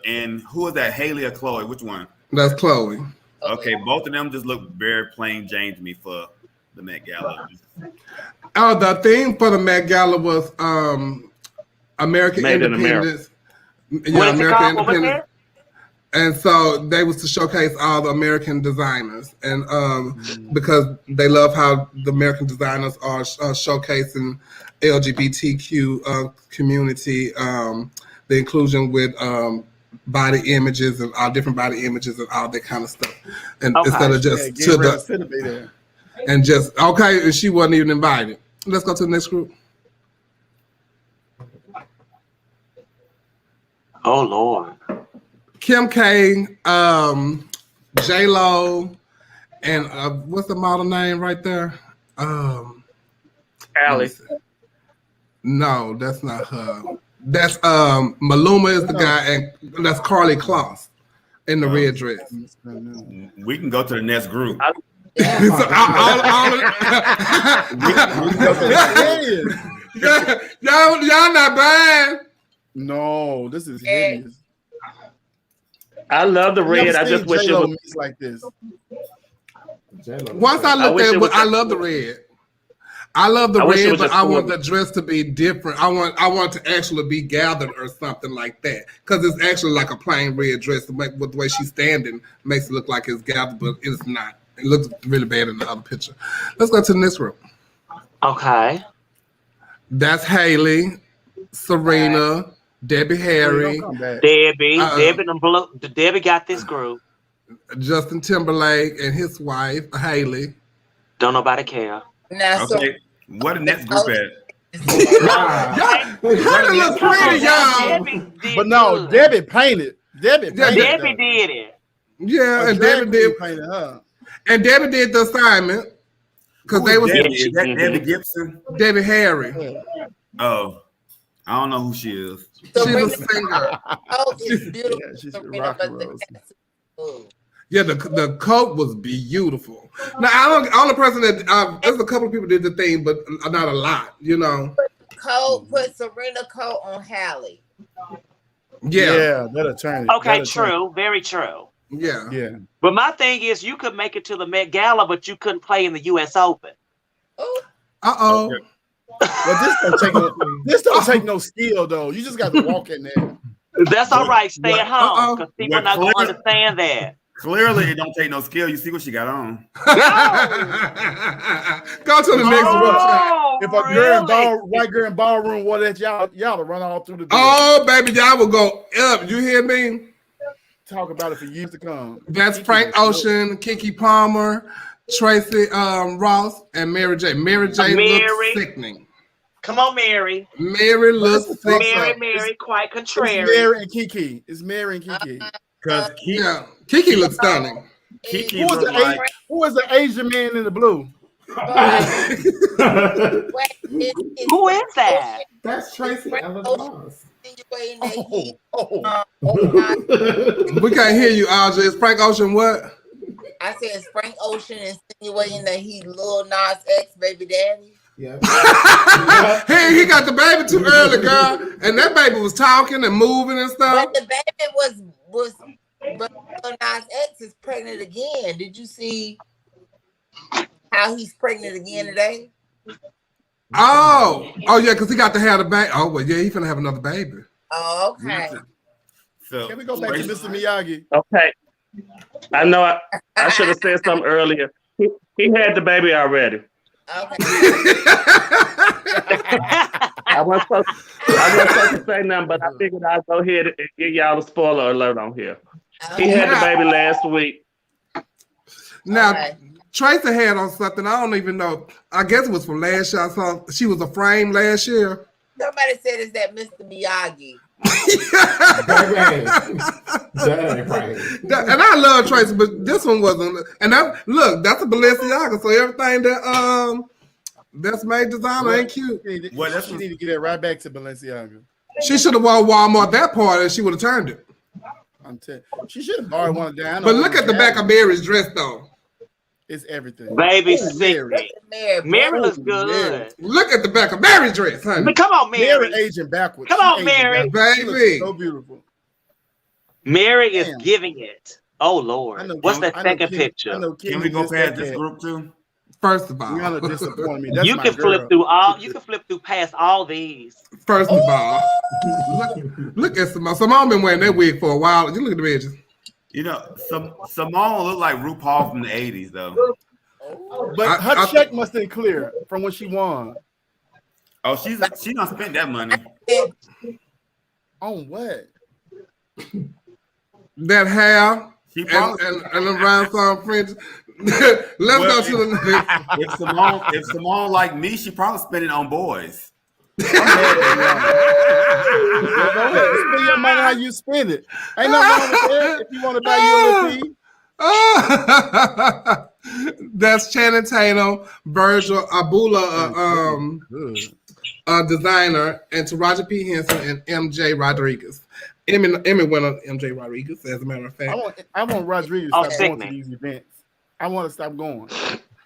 and who is that? Haley or Chloe? Which one? That's Chloe. Okay, both of them just look very plain Jane to me for the Met Gala. Oh, the theme for the Met Gala was American Made in Independence. What is it called? What was it? And so they was to showcase all the American designers, and because they love how the American designers are showcasing LGBTQ community, the inclusion with body images and all different body images and all that kind of stuff, and instead of just to the and just okay, and she wasn't even invited. Let's go to the next group. Oh Lord. Kim K, J Lo, and what's the model name right there? Allie. No, that's not her. That's Maluma is the guy, and that's Carly Kloss in the red dress. We can go to the next group. Y'all not bad. No, this is hideous. I love the red. I just wish it was like this. Once I looked at it, I love the red. I love the red, but I want the dress to be different. I want to actually be gathered or something like that, because it's actually like a plain red dress. With the way she's standing makes it look like it's gathered, but it's not. It looks really bad in the other picture. Let's go to the next room. Okay. That's Haley, Serena, Debbie Harry, Debbie got this group. Justin Timberlake and his wife Haley. Don't nobody care. Now, Okay, what the next group at? Her look pretty, y'all. But no, Debbie painted. Debbie did it. Yeah, and Debbie did painted her. And Debbie did the assignment because they was Debbie? Is that Debbie Gibson? Debbie Harry. Oh, I don't know who she is. She's a singer. Oh, it's beautiful. Yeah, she's Serena, but the Yeah, the coat was beautiful. Now, only person that there's a couple of people did the thing, but not a lot, you know. Put Serena coat on Hallie. Yeah, that'll turn. Okay, true, very true. Yeah. But my thing is, you could make it to the Met Gala, but you couldn't play in the U.S. Open. Uh-oh. Okay. Well, this don't take no skill though. You just got to walk in there. That's all right. Stay at home because people not going to understand that. Clearly, it don't take no skill. You see what she got on. Go to the next one. If a white girl in ballroom wore that, y'all to run all through the door. Oh, baby, y'all will go up. You hear me? Talk about it for years to come. That's Frank Ocean, Kiki Palmer, Tracy Ross, and Mary J. Mary J. looks sickening. Come on, Mary. Mary looks sickening. Mary, quite contrary. It's Mary and Kiki. It's Mary and Kiki. Because Kiki looks stunning. Kiki who is the Asian man in the blue? Who is that? That's Tracy Ellis Ross. We can't hear you, Audrey. Is Frank Ocean what? I said it's Frank Ocean insinuating that he Lil Nas X baby daddy. Yeah. He got the baby too early, girl. And that baby was talking and moving and stuff. But the baby was but Lil Nas X is pregnant again. Did you see how he's pregnant again today? Oh yeah, because he got to have the baby. Oh well, yeah, he's gonna have another baby. Oh, okay. So can we go back to Mr. Miyagi? Okay. I know I should have said something earlier. He had the baby already. Okay. I wasn't supposed to say nothing, but I figured I'd go ahead and give y'all a spoiler alert on here. He had the baby last week. Now, Tracy had on something. I don't even know. I guess it was from last year. I saw she was a frame last year. Somebody said, "Is that Mr. Miyagi?" And I love Tracy, but this one wasn't. And that's a Balenciaga. So everything that's made designer ain't cute. Well, that's what you need to get it right back to Balenciaga. She should have worn Walmart that part, and she would have turned it. I'm telling you, she should have borrowed one down. But look at the back of Mary's dress, though. It's everything. Baby, Mary looks good. Mary. Look at the back of Mary's dress, honey. But come on, Mary. Mary aging backwards. Come on, Mary. Baby. So beautiful. Mary is giving it. Oh, Lord. What's that second picture? Can we go past this group too? First of all, Rihanna disappointed me. That's You my can girl. flip through past all these. First of all, look at Simone. Simone been wearing that wig for a while. You look at the edges. You know, Simone looked like RuPaul from the 80s, though. But her check must have been clear from when she won. Oh, she done spent that money. On what? That hair She and probably, around some friends. Let's go to the next. if Simone like me, she probably spent it on boys. Go ahead. Spend your money how you spend it. Ain't nothing wrong with that if you want to buy you a little tea. That's Channing Tatum, Virgil Abloh, designer, and Taraji P. Henson and MJ Rodriguez. Emmy winner MJ Rodriguez, as a matter of fact. I want Rodriguez to stop going to these events. I want to stop going.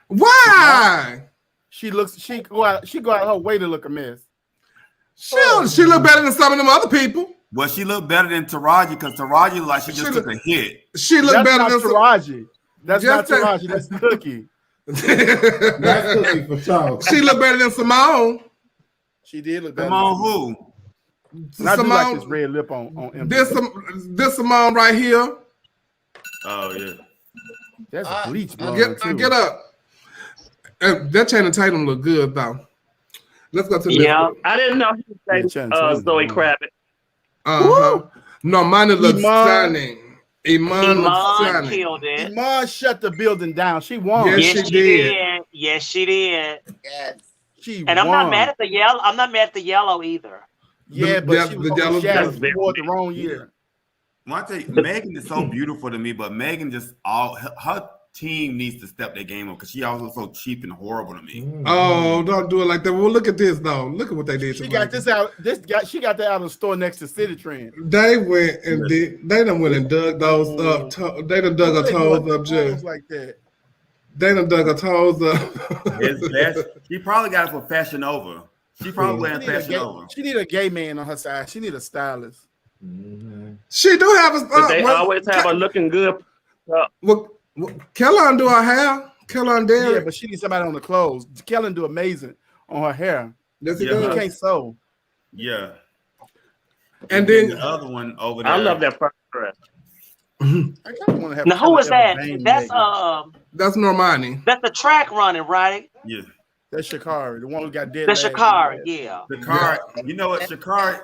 Why? She go out her way to look a mess. She look better than some of them other people. Well, she looked better than Taraji because Taraji looked like she just took a hit. She looked better than Taraji. That's not Taraji. That's Cookie. That's Cookie for sure. She looked better than Simone. She did look better. Simone who? I do like this red lip on MJ. This Simone right here. Oh yeah. That's bleach blonde get up. That Channing Tatum look good though. Let's go to the next. I didn't know he was dating Zoe Kravitz. No, mine looks stunning. Iman looks stunning. Killed it. Iman shut the building down. She won. Yes, she did. Yes, she did. Yes. And I'm not mad at the yellow. I'm not mad at the yellow either. Yeah, but she was the yellow the wrong year. Well, I tell you, Megan is so beautiful to me, but Megan just her team needs to step their game up because she also so cheap and horrible to me. Oh, don't do it like that. Well, look at this though. Look at what they did. She got this out. She got that out of the store next to City Trend. They went and they done went and dug those up. They done dug her toes up, just like that. They done dug her toes up. She probably got it for Fashion Over. She probably wearing Fashion Over. She need a gay man on her side. She need a stylist. She do have a. But they always have her looking good. Kellon do her hair. Kellon did. Yeah, but she needs somebody on the clothes. Kellon do amazing on her hair. Yes, he does. He can't sew. Yeah. And then the other one over there. I love that first dress. I kind of want to have. Now who is that? That's That's Normani. That's the track running, right? Yeah. That's Shakari, the one who got dead. That's Shakari, yeah. Shakari, you know what, Shakari?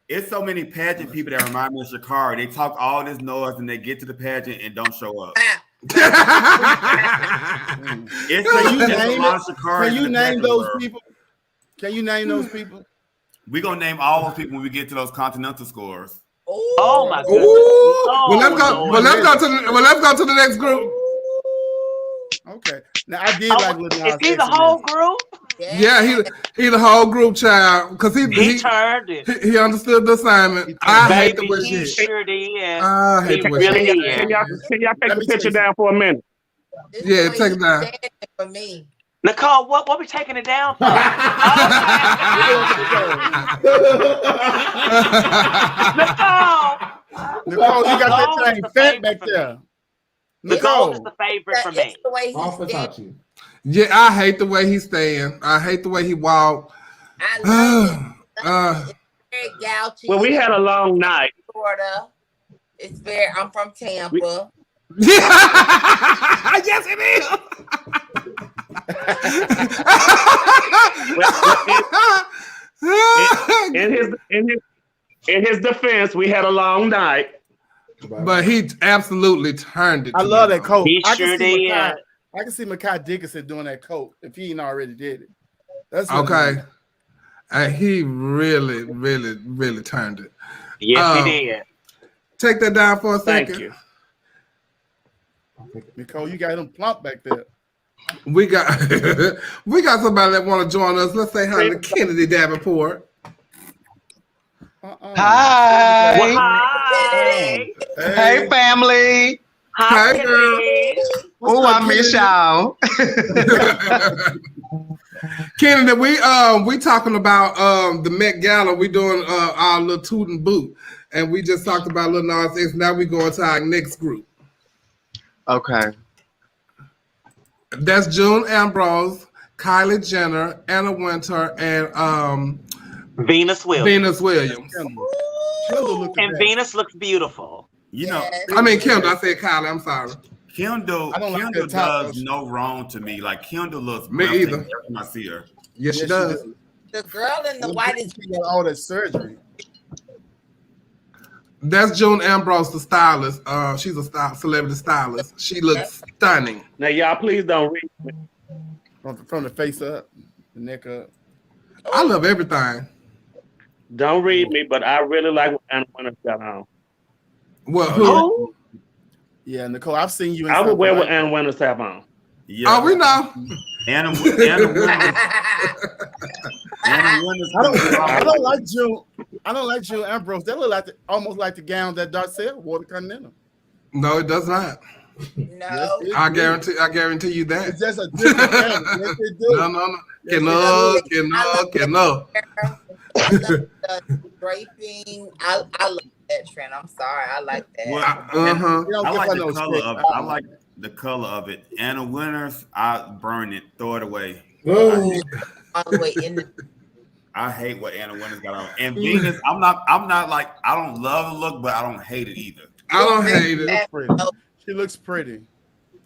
It's so many pageant people that remind me of Shakari. They talk all this noise and they get to the pageant and don't show up. It's Can you name those people? Can you name those people? We're gonna name all those people when we get to those continental scores. Oh my goodness. Well, let's go to the next group. Okay. Now I did like Lil Nas Is he X the in whole this. group? Yeah, he the whole group child because he turned it. He understood the assignment. I hate the way He sure did. I hate the way Really she. can y'all take the picture down for a minute? Yeah, take it down. For me. Nicole, what we taking it down for? Nicole, you got that thing fat back there. Nicole is the favorite for me. The way All he's Versace. Yeah, I hate the way he's staying. I hate the way he walk. I love it. Very gouchy. Well, we had a long night. Florida. It's very. I'm from Tampa. Yes, it is. In his defense, we had a long night. But he absolutely turned it. I love that coat. He I sure can see did. I can see Makai Dickinson doing that coat if he ain't already did it. That's okay. And he really, really, really turned it. Yes, he did. Take that down for a second. Thank you. Nicole, you got him plump back there. We got somebody that want to join us. Let's say hi to Kennedy Davenport. Hi. Well, hi. Hey, family. Hi, Hey, girl. Oh, I miss y'all. Kennedy, we talking about the Met Gala. We doing our little toot and boot, and we just talked about Lil Nas X. Now we going to our next group. Okay. That's June Ambrose, Kylie Jenner, Anna Wintour, and Venus Williams. And Venus looks beautiful. You know, I mean Kendall. I said Kylie. I'm sorry. Kendall like does no wrong to me. Like Kendall looks Me breathtaking either. every time I see her. Yes, she does. The girl in the white is She got all that surgery. That's June Ambrose, the stylist. She's a celebrity stylist. She looks stunning. Now, y'all, please don't read me. From the face up, the neck up. I love everything. Don't read me, but I really like what Anna Wintour got on. Well, who? Yeah, Nicole, I've seen you. I would wear what Anna Wintour have on. Yeah. Oh, we know. Anna Wintour. I don't like June. I don't like June Ambrose. That look like almost like the gown that Darcel wore to Continental. No, it does not. No. I guarantee you that. It's just a different gown. Yes, they do. No. Cannot. the draping. I love that trend. I'm sorry. I like that. Well, I like the color of it. I like the color of it. Anna Wintour's, I burn it, throw it away. All the way in the. I hate what Anna Wintour's got on. And Venus, I'm not like, I don't love the look, but I don't hate it either. I don't hate it. She looks pretty.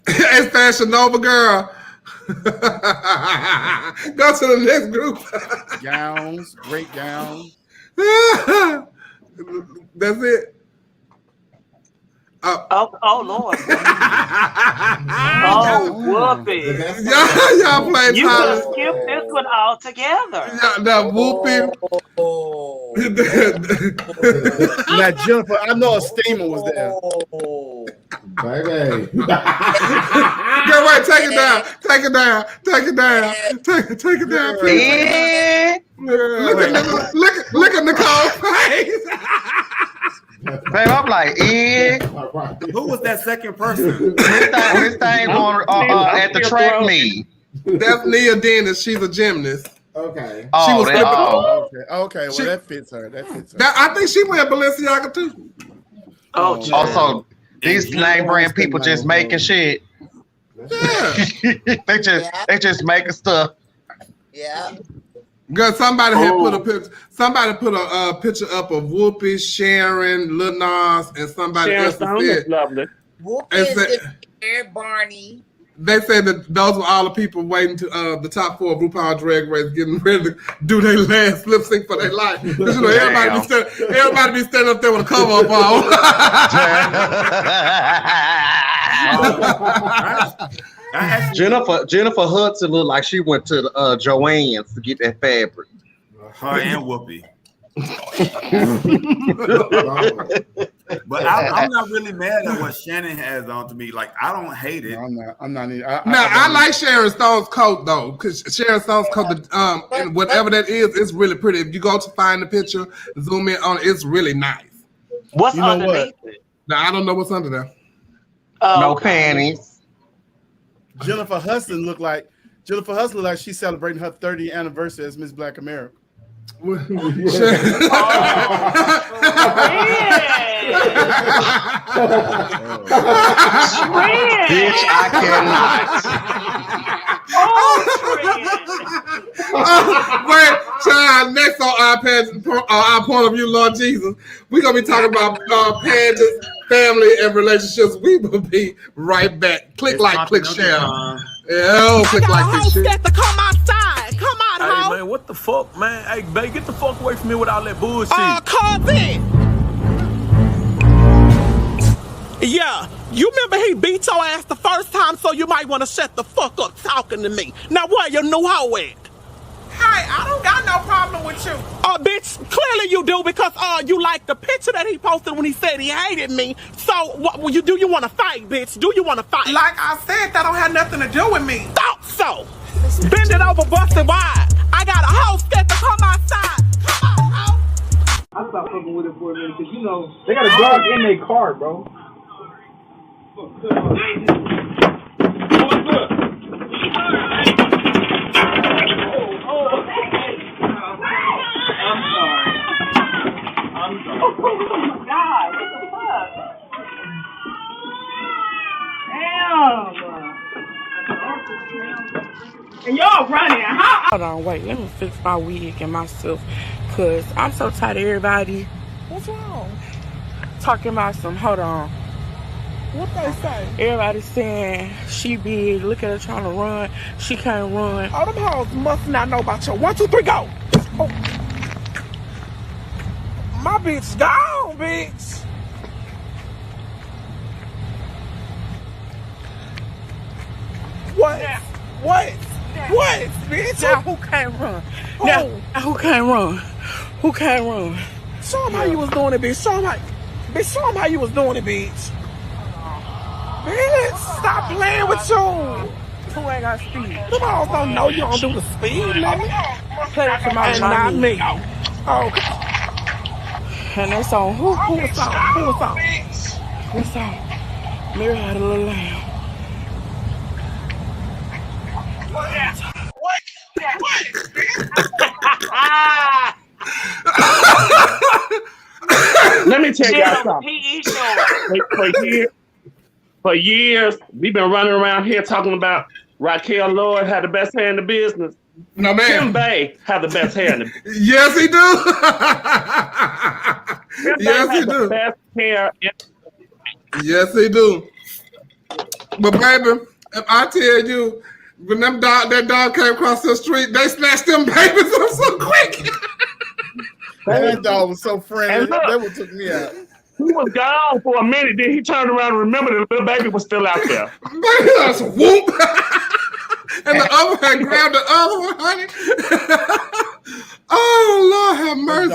It's Fashion Nova, girl. Go to the next group. Gowns, great gowns. That's it. Oh Lord. Oh, whoopee. Y'all playing You Tyler. could skip this one altogether. That whooping. Now, Jennifer, I know a steamer was there. Baby. Girl, wait, take it down. Take it down. Take it down. Take it down. Look at Nicole's face. Babe, I'm like, Who was that second person? This thing going at the track meet. That's Nia Dennis. She's a gymnast. Okay. She was Okay. Well, that fits her. I think she went Balenciaga too. Also, these name brand people just making shit. Yeah. they just making stuff. Yeah. Girl, somebody had put a picture. Somebody put a picture up of Whoopi, Sharon, Lil Nas, and somebody Sharon else Stone is lovely. Whoopi is there, Barney. They said that those were all the people waiting to the top 4 of RuPaul Drag Race, getting ready to do their last lip sync for their life. Because you know everybody be standing up there with a cover up on. Jennifer Hudson looked like she went to Joann's to get that fabric. Her and Whoopi. But I'm not really mad at what Shannon has on to me. Like, I don't hate it. I'm not. I like Sharon Stone's coat though, because Sharon Stone's coat, and whatever that is, it's really pretty. If you go to find the picture, zoom in on it, it's really nice. What's underneath it? Now I don't know what's under there. No panties. Jennifer Hudson looked like she's celebrating her 30th anniversary as Miss Black America. Bitch, I cannot. Wait, child, next on our point of view, Lord Jesus, we're going to be talking about pageants, family, and relationships. We will be right back. Click click share. Yeah, click click share. To come outside. Come on, hey, man, what the fuck, man? Hey, babe, get the fuck away from me with all that bullshit. Cousin. Yeah, you remember he beat your ass the first time, so you might want to shut the fuck up talking to me. Now, where your new hoe at? Hey, I don't got no problem with you. Bitch, clearly you do because you like the picture that he posted when he said he hated me. So, what will you do? You want to fight, bitch? Do you want to fight? Like I said, that don't have nothing to do with me. Thought so. Bend it over, bust it wide. I got a hoe scared to come outside. Come on, hoe. I stopped fucking with it for a minute because, you know, they got a dog in their car, bro. What's up? I'm sorry. Oh, God, what the fuck? Damn. And y'all running. Hold on, wait. Let me fix my wig and myself. Because I'm so tired of everybody. What's wrong? Talking about some, hold on. What they say? Everybody saying she big. Look at her trying to run. She can't run. All them hoes must not know about your 1, 2, 3, go. Oh. My bitch gone, bitch. What? Yeah. What? Yeah. What, bitch? Now who can't run? Oh. Now who can't run? Who can't run? Show them how you was doing it, bitch. Show them how you was doing it, bitch. Bitch, stop playing with you. Who ain't got speed? Them hoes don't know you don't do the speed, man. Play with somebody and not me. Oh, and that song, who was song? Who was song? What song? Mary Had a Little Lamb. What? Let me tell y'all something. For years, we've been running around here talking about Raquel Lloyd had the best hair in the business. No, man. Tim Bay had the best hair in the business. Yes, he do. Yes, he do. The best hair yes, he do. But baby, if I tell you, when that dog came across the street, they snatched them babies up so quick. That dog was so friendly. That one took me out. He was gone for a minute. Then he turned around and remembered the little baby was still out there. Baby, that's whoop. And the other one grabbed the other one, honey. Oh, Lord have mercy.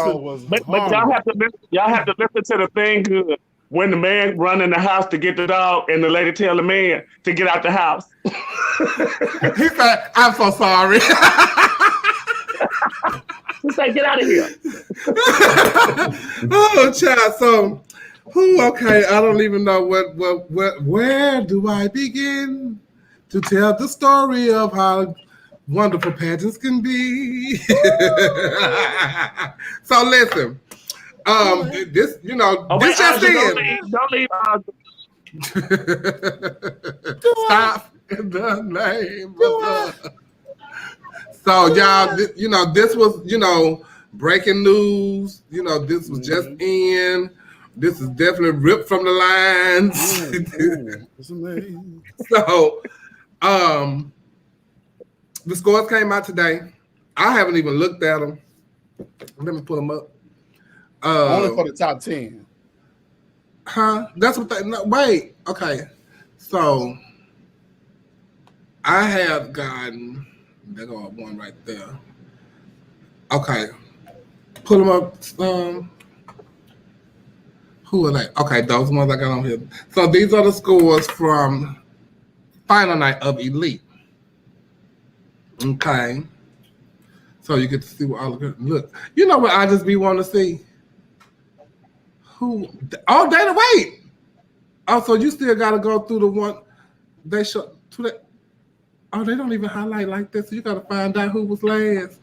But y'all have to listen to the thing good. When the man run in the house to get the dog and the lady tell the man to get out the house. He said, I'm so sorry. He said, get out of here. Oh, child. So, okay, I don't even know where do I begin to tell the story of how wonderful pageants can be. So listen, this, you know, this just in. Don't leave. Stop in the name of God. So y'all, this was, breaking news. This was just in. This is definitely ripped from the lines. So, the scores came out today. I haven't even looked at them. Let me pull them up. Only for the top 10. Huh? That's what wait. Okay. So, I have gotten, there go one right there. Okay. Pull them up. Who are they? Okay, those ones I got on here. So these are the scores from final night of Elite. Okay. So you get to see what all the look. You know what I just be wanting to see? Who? Oh, Dana, wait. Oh, so you still got to go through the one they show to that. Oh, they don't even highlight like this. So you got to find out who was last.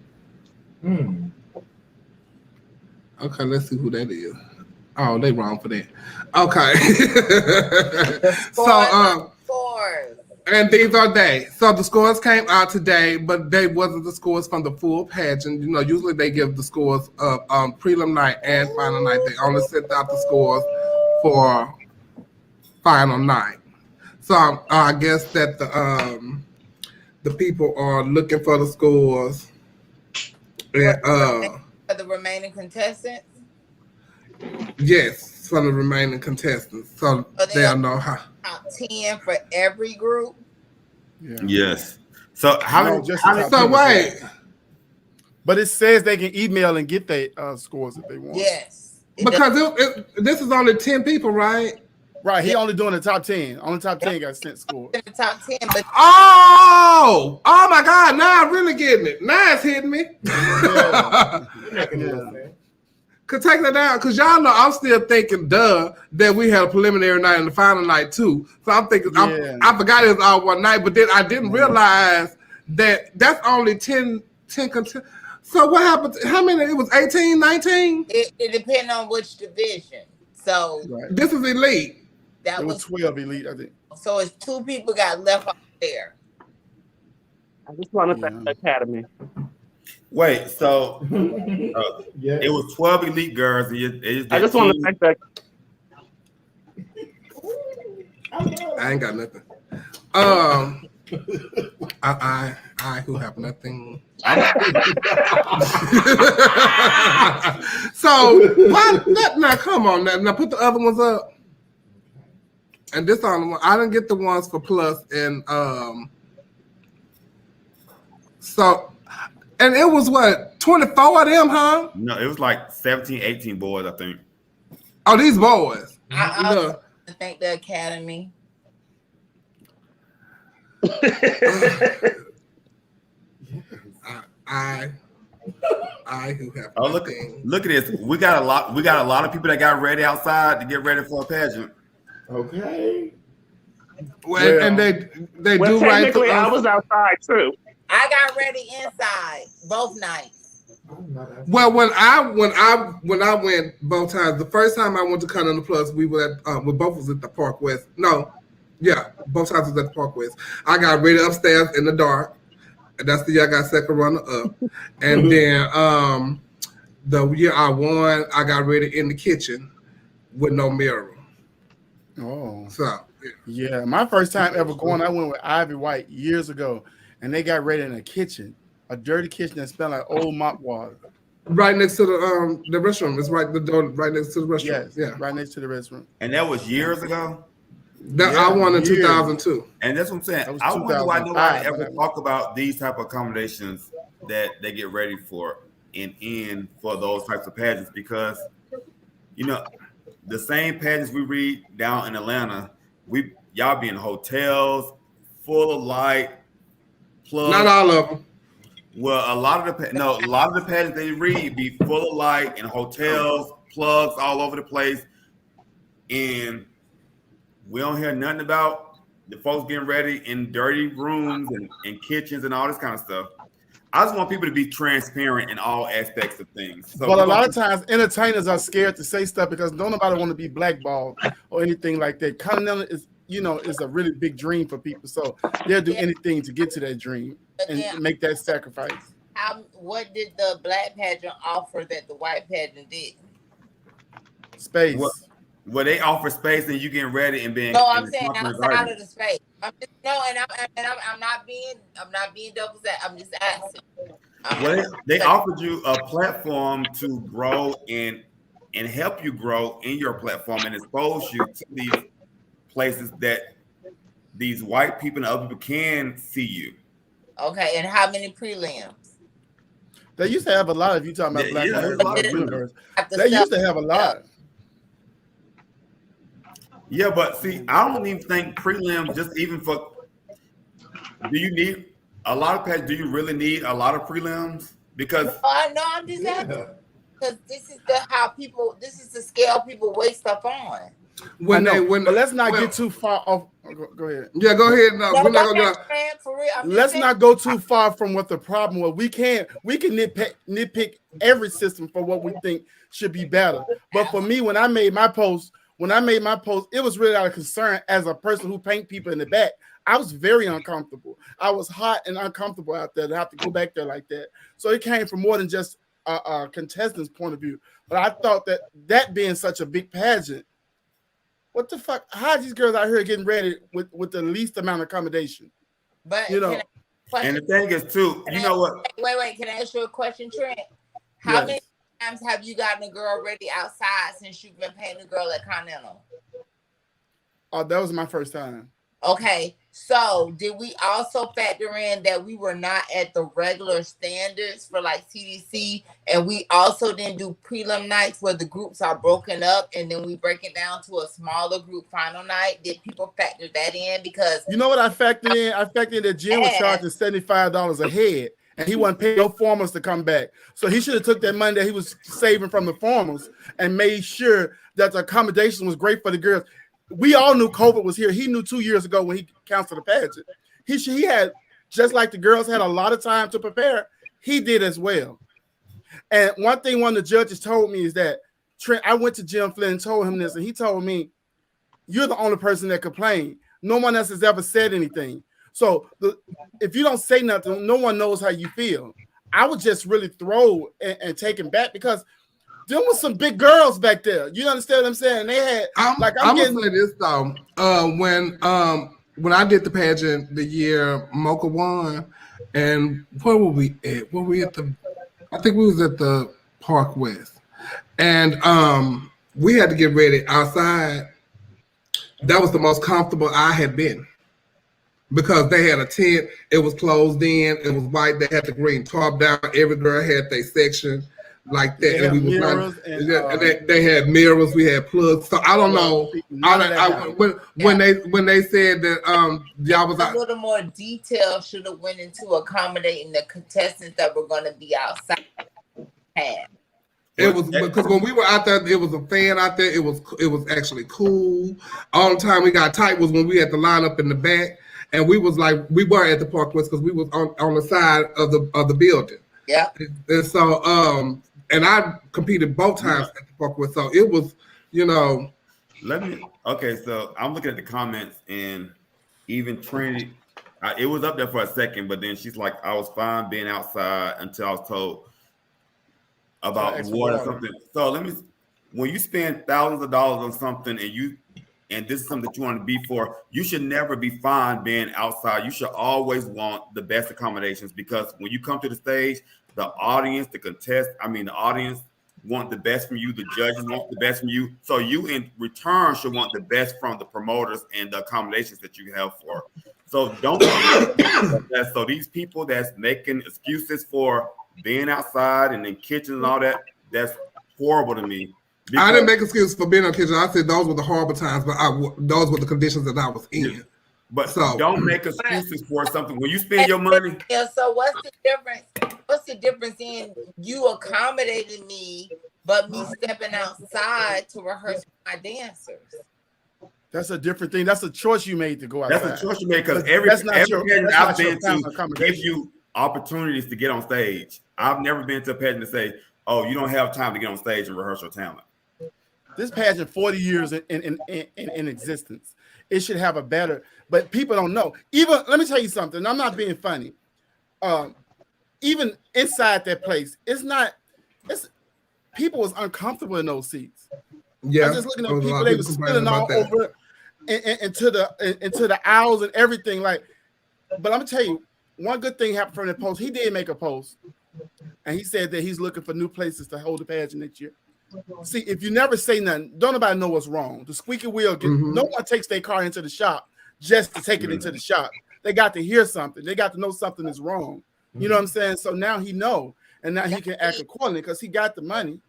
Okay, let's see who that is. Oh, they wrong for that. Okay. Scores. And these are they. So the scores came out today, but they wasn't the scores from the full pageant. Usually they give the scores of prelim night and final night. They only sent out the scores for final night. So I guess that the people are looking for the scores. For the remaining contestants? Yes, for the remaining contestants. So they'll know how. Top 10 for every group? Yeah. Yes. So wait. But it says they can email and get their scores if they want. Yes. Because this is only 10 people, right? Right. He only doing the top 10. Only top 10 got sent scores. In the top 10, but Oh my God! Now I'm really getting it. Now it's hitting me. Cause take that down, cause y'all know I'm still thinking, that we had a preliminary night and the final night too. So I'm thinking, I forgot it was all one night, but then I didn't realize that that's only 10 contestants. So what happened? How many? It was 18, 19? It depends on which division. So this is Elite. That was 12 Elite, I think. So it's 2 people got left out there. I just want to thank the Academy. Wait, so it was 12 elite girls. And I just want to thank that. I ain't got nothing. I who have nothing. So what? Now come on, now put the other ones up. And this on the one I didn't get the ones for plus and so. And it was what, 24 of them, huh? No, it was like 17, 18 boys, I think. Oh, these boys. I want to thank the Academy. I who have look at this. We got a lot of people that got ready outside to get ready for a pageant. Okay. Well, and they do right. Technically, I was outside too. I got ready inside both nights. Well, when I went both times, the first time I went to Continental Plus, we were at we both was at the Park West. No, yeah, both times was at the Park West. I got ready upstairs in the dark. That's the year I got second runner up, and then the year I won, I got ready in the kitchen with no mirror. Oh, so yeah, my first time ever going, I went with Ivy White years ago. And they got ready in a kitchen, a dirty kitchen that smelled like old mop water. Right next to the restroom. It's right the door right next to the restroom. Yes, yeah, right next to the restroom. And that was years ago. I won in 2002. And that's what I'm saying. I wonder why nobody ever talk about these type of accommodations that they get ready for in for those types of pageants, because the same pageants we read down in Atlanta, y'all be in hotels full of light. Plugs. Not all of them. Well, a lot of the pageants they read be full of light in hotels, plugs all over the place, and we don't hear nothing about the folks getting ready in dirty rooms and kitchens and all this kind of stuff. I just want people to be transparent in all aspects of things. So, but a lot of times, entertainers are scared to say stuff because nobody want to be blackballed or anything like that. Continental is a really big dream for people, so they'll do anything to get to that dream. and make that sacrifice. What did the black pageant offer that the white pageant didn't? Space. Well, they offer space and you getting ready and being. No, I'm saying outside of the space. I'm not being double set. I'm just asking. Well, they offered you a platform to grow and help you grow in your platform and expose you to these places that these white people and other people can see you. Okay, and how many prelims? They used to have a lot. If you're talking about Black Universe, they used to have a lot. Yeah, but see, I don't even think prelims just even for. Do you need a lot of pads? Do you really need a lot of prelims? Because no, I'm just asking because this is this is the scale people weigh stuff on. But let's not get too far off. Go ahead. Yeah, go ahead. No, we're not gonna. For real, let's not go too far from what the problem was. We can nitpick every system for what we think should be better. But for me, when I made my post, it was really out of concern as a person who paint people in the back. I was very uncomfortable. I was hot and uncomfortable out there to have to go back there like that. So it came from more than just a contestant's point of view. But I thought that being such a big pageant, what the fuck? How are these girls out here getting ready with the least amount of accommodation? But and the thing is too, you know what? Wait. Can I ask you a question, Trent? How many times have you gotten a girl ready outside since you've been painting a girl at Continental? Oh, that was my first time. Okay, so did we also factor in that we were not at the regular standards for like CDC, and we also didn't do prelim nights where the groups are broken up and then we break it down to a smaller group final night? Did people factor that in? Because you know what I factored in? I factored in that Jim was charging $75 a head, and he wasn't paying no formers to come back. So he should have took that money that he was saving from the formers and made sure that the accommodation was great for the girls. We all knew COVID was here. He knew 2 years ago when he canceled the pageant. He had, just like the girls had a lot of time to prepare, he did as well. And one thing one of the judges told me is that, Trent, I went to Jim Flynn and told him this, and he told me, you're the only person that complained. No one else has ever said anything. So if you don't say nothing, no one knows how you feel. I was just really thrown and taken back because there was some big girls back there. You understand what I'm saying? They had I'm gonna say this though. When I did the pageant the year Mocha won, and where were we at? Were we at I think we was at the Park West, and we had to get ready outside. That was the most comfortable I had been because they had a tent. It was closed in. It was white. They had the green tarp down. Every girl had their section. Like that, and we was they had mirrors, we had plugs. So I don't know. When they said that y'all was a little more detail should have went into accommodating the contestants that were going to be outside. It was because when we were out there, it was a fan out there. It was actually cool. All the time we got tight was when we had to line up in the back, and we was like we were at the Park West because we was on the side of the building. Yeah, and so and I competed both times at the Park West, so it was, Okay, so I'm looking at the comments, and even Trinity, it was up there for a second, but then she's like, I was fine being outside until I was told about water or something. So when you spend thousands of dollars on something and this is something that you want to be for, you should never be fine being outside. You should always want the best accommodations because when you come to the stage, the audience want the best from you. The judges want the best from you. So you in return should want the best from the promoters and the accommodations that you have for. So don't so these people that's making excuses for being outside and in kitchens and all that, that's horrible to me. I didn't make excuses for being in the kitchen. I said those were the horrible times, but those were the conditions that I was in. Yeah. But don't make excuses for something when you spend your money. Yeah. So what's the difference? What's the difference in you accommodating me, but me stepping outside to rehearse my dancers? That's a different thing. That's a choice you made to go outside. That's a choice you made because every pageant I've been to gives you opportunities to get on stage. I've never been to a pageant to say, "Oh, you don't have time to get on stage and rehearse your talent." This pageant, 40 years in existence. It should have a better, but people don't know. Even let me tell you something. I'm not being funny. even inside that place, it's people was uncomfortable in those seats. Yeah, I was just looking at people, they was spilling all over into the aisles and everything. Like, but I'm gonna tell you, one good thing happened from the post. He did make a post, and he said that he's looking for new places to hold the pageant next year. See, if you never say nothing, don't nobody know what's wrong. The squeaky wheel, no one takes their car into the shop just to take it into the shop. They got to hear something. They got to know something is wrong. You know what I'm saying? So now he know, and now he can act accordingly because he got the money.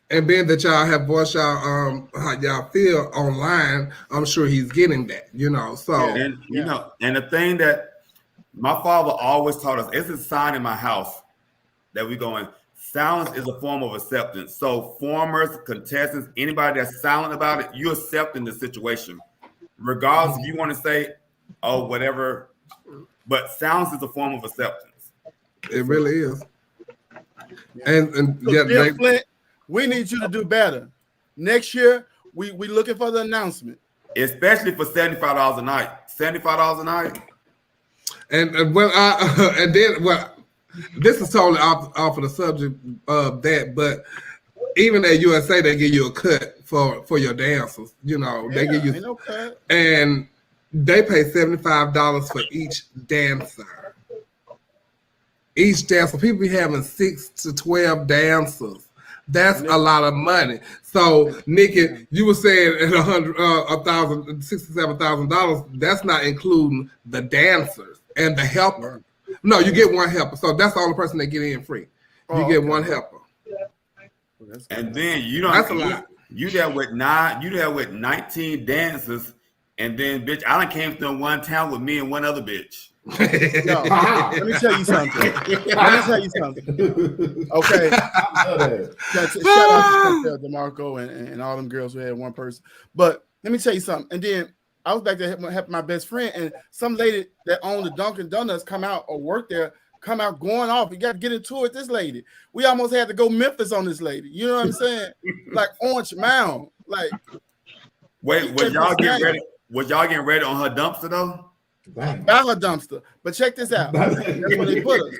And being that y'all have voiced y'all how y'all feel online, I'm sure he's getting that, you know. So and you know, and the thing that my father always taught us, it's a sign in my house that we going, silence is a form of acceptance. So formers, contestants, anybody that's silent about it, you're accepting the situation. Regardless if you want to say, oh, whatever, but silence is a form of acceptance. It really is. And So Bill Flint, we need you to do better. Next year, we looking for the announcement. Especially for $75 a night. $75 a night. And this is totally off of the subject of that, but even at USA, they give you a cut for your dancers. You know, they give you no cut. And they pay $75 for each dancer. Each dancer, people be having 6 to 12 dancers. That's a lot of money. So, Nikki, you were saying at $67,000. That's not including the dancers and the helper. No, you get one helper. So that's the only person that get in free. You get one helper. And then you don't. That's a lot. You there with 19 dancers, and then bitch, I done came to one town with me and one other bitch. No, let me tell you something. Okay. Shout out to DeMarco and all them girls who had one person. But let me tell you something. And then I was back there helping my best friend, and some lady that owned the Dunkin' Donuts come out or work there, come out going off. You got to get into it with this lady. We almost had to go Memphis on this lady. You know what I'm saying? Like Orange Mound. Like, wait, was y'all getting ready? Was y'all getting ready on her dumpster though? Not her dumpster. But check this out. That's where they put us.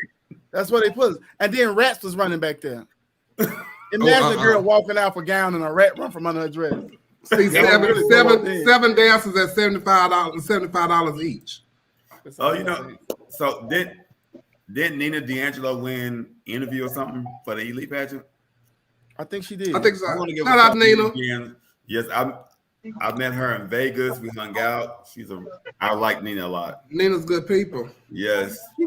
That's where they put us. And then rats was running back there. Imagine a girl walking out for gown and a rat run from under her dress. See, seven dances at $75 each. Oh, you know. So did Nina D'Angelo win interview or something for the Elite pageant? I think she did. I think so. Shout out Nina. Yes, I met her in Vegas. We hung out. I like Nina a lot. Nina's good people. Yes. She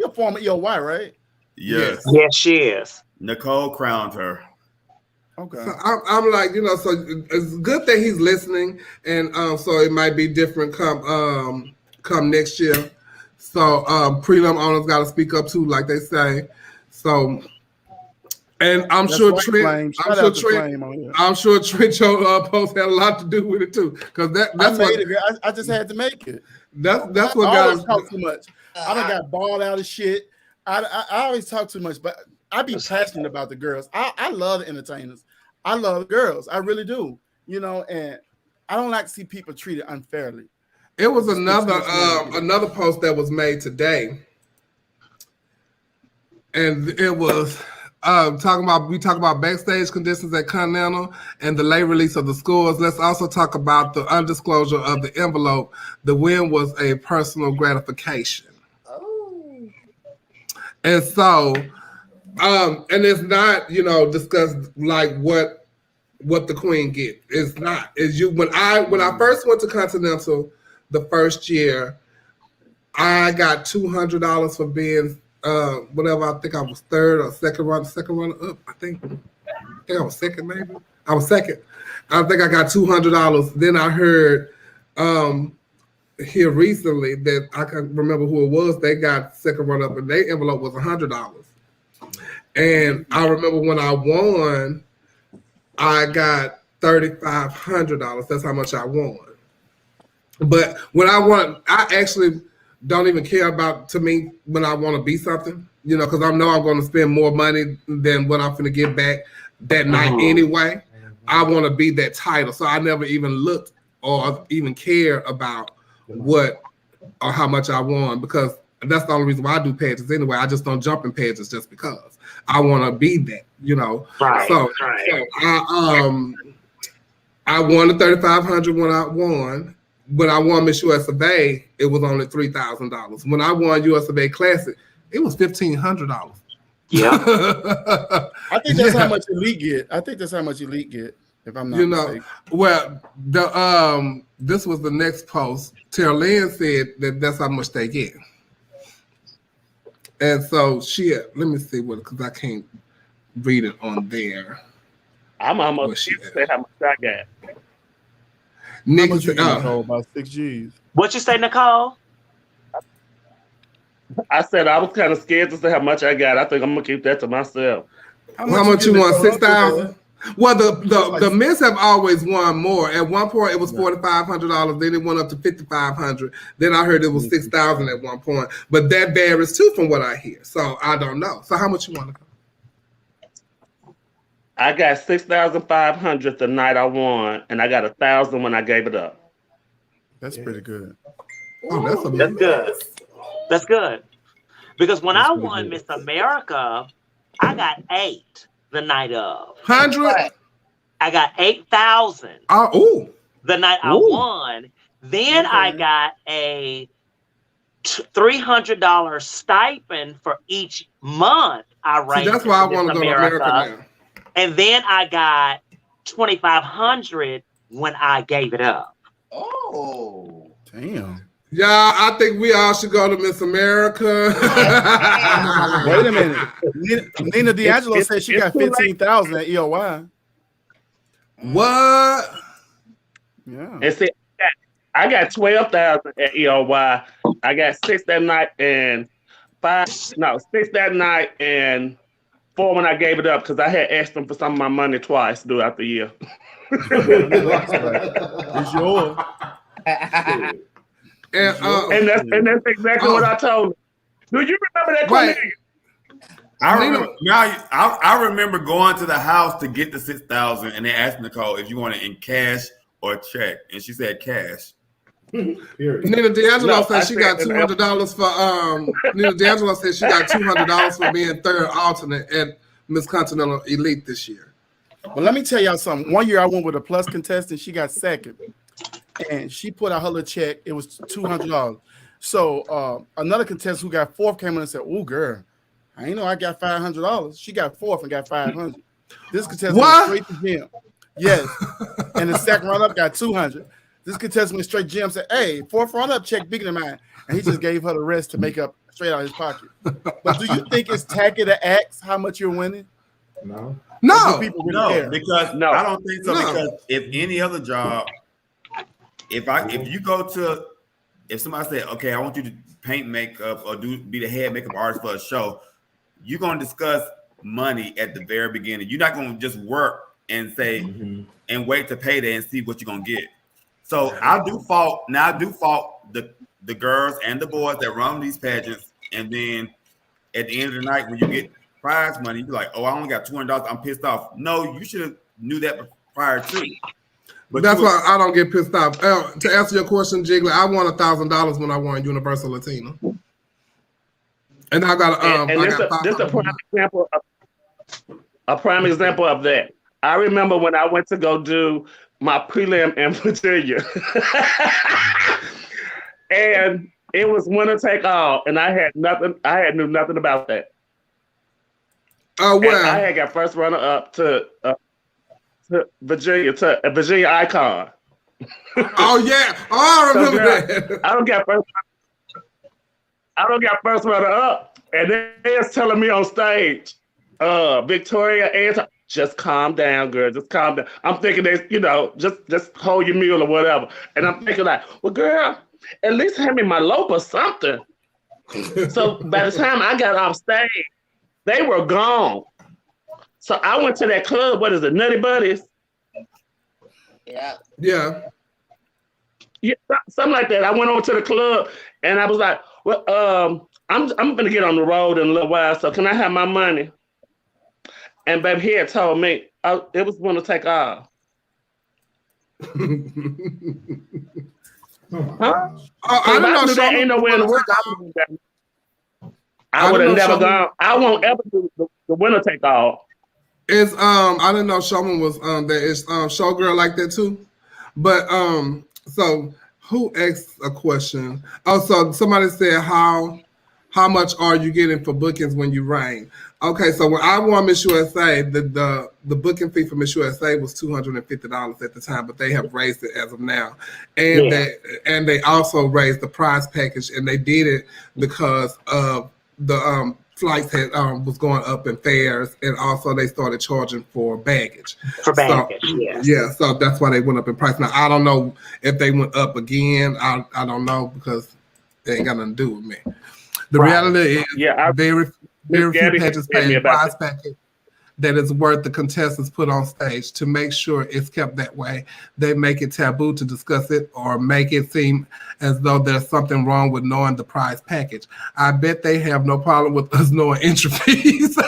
a former EOY, right? Yes. Yes, she is. Nicole crowned her. Okay. So I'm like, you know, so it's good that he's listening, and so it might be different come next year. So prelim owners got to speak up too, like they say. So, and I'm sure Trent, your post had a lot to do with it too, because that's what I just had to make it. That's what I always guys talk too much. I done got balled out of shit. I always talk too much, but I be passionate about the girls. I love the entertainers. I love girls. I really do. You know, and I don't like to see people treated unfairly. It was another post that was made today, and it was we talk about backstage conditions at Continental and the late release of the scores. Let's also talk about the undisclosure of the envelope. The win was a personal gratification. Oh. And so, and it's not, you know, discussed like what the queen get. It's not. It's you. When I first went to Continental the first year, I got $200 for being whatever. I think I was third or second runner up. I think I was second, maybe. I was second. I think I got $200. Then I heard here recently that I can't remember who it was. They got second runner up, and their envelope was $100. And I remember when I won, I got $3,500. That's how much I won. But when I won, I actually don't even care about, to me, when I want to be something, you know, because I know I'm going to spend more money than what I'm going to get back that night anyway. I want to be that title. So I never even looked or even care about what or how much I won, because That's the only reason why I do pageants anyway. I just don't jump in pageants just because I want to be that, you know. Right. So I won the 3,500 when I won. When I won Miss US of A, it was only $3,000. When I won US of A Classic, it was $1,500. Yeah. I think that's how much Elite get. If I'm not mistaken. Well, this was the next post. Tara Lynn said that that's how much they get. And so let me see because I can't read it on there. I'm almost sure say how much I got. Nicole, about 6 G's. What you say, Nicole? I said I was kind of scared to say how much I got. I think I'm gonna keep that to myself. How much you want? 6,000. Well, the Miss have always won more. At one point, it was $4,500. Then it went up to $5,500. Then I heard it was $6,000 at one point. But that varies too, from what I hear. So I don't know. So how much you want to? I got 6,500 the night I won, and I got 1,000 when I gave it up. That's pretty good. Oh, that's good. That's good. Because when I won Miss America, I got 8 the night of. 100. I got 8,000. Oh, the night I won. Then I got a $300 stipend for each month I raised. That's why I want to go to America now. And then I got $2,500 when I gave it up. Oh, damn. Yeah, I think we all should go to Miss America. Wait a minute. Nina D'Angelo said she got 15,000 at EOY. What? Yeah. And see, I got 12,000 at EOY. I got 6 that night and 6 that night and 4 when I gave it up because I had asked them for some of my money twice throughout the year. It's yours. And that's exactly what I told them. Do you remember that? I remember going to the house to get the 6,000, and they asked Nicole if you want it in cash or check, and she said cash. Nina D'Angelo said she got $200 for Nina D'Angelo said she got $200 for being third alternate at Miss Continental Elite this year. Well, let me tell y'all something. One year I went with a plus contestant. She got second, and she put out her little check. It was $200. So another contestant who got fourth came in and said, "Oh, girl, I ain't know I got $500." She got fourth and got $500. This contestant went straight to gym. Yes, and the second runner-up got $200. This contestant went straight to gym and said, "Hey, fourth runner-up check bigger than mine," and he just gave her the rest to make up straight out of his pocket. But do you think it's tacky to ask how much you're winning? No. Because I don't think so. Because if any other job, if somebody said, "Okay, I want you to paint makeup or be the head makeup artist for a show," you're gonna discuss money at the very beginning. You're not gonna just work and say and wait to payday and see what you're gonna get. So I do fault the girls and the boys that run these pageants, and then at the end of the night when you get prize money, you're like, "Oh, I only got $200. I'm pissed off." No, you should have knew that prior to. But that's why I don't get pissed off. To answer your question, Jiggler, I won $1,000 when I won Universal Latina, and I got this a prime example of that. I remember when I went to go do my prelim in Virginia, and it was winner take all, and I had nothing. I knew nothing about that. Oh well, I had got first runner up to Virginia Icon. Oh yeah, I remember that. I don't get first runner up, and they're telling me on stage, Victoria and just calm down, girl. Just calm down. I'm thinking just hold your mule or whatever. And I'm thinking like, well, girl, at least hand me my lope or something. So by the time I got off stage, they were gone. So I went to that club. What is it, Nutty Buddies? Yeah. Yeah. Yeah, something like that. I went over to the club and I was like, well, I'm gonna get on the road in a little while. So can I have my money? And baby, he had told me it was going to take off. I don't know. Ain't nowhere in the world. I would have never gone. I won't ever do the winner take all. It's I didn't know Showman was there is Showgirl like that too. But so who asked a question? Oh, so somebody said how much are you getting for bookings when you reign? Okay, so when I won Miss USA, the booking fee for Miss USA was $250 at the time, but they have raised it as of now, and they also raised the prize package, and they did it because of the flights had was going up in fares, and also they started charging for baggage. Yeah, so that's why they went up in price. Now I don't know if they went up again. I don't know because they ain't got nothing to do with me. The reality is, very few pages pay a prize package that is worth the contestants put on stage. To make sure it's kept that way, they make it taboo to discuss it or make it seem as though there's something wrong with knowing the prize package. I bet they have no problem with us knowing entry fees. Hey,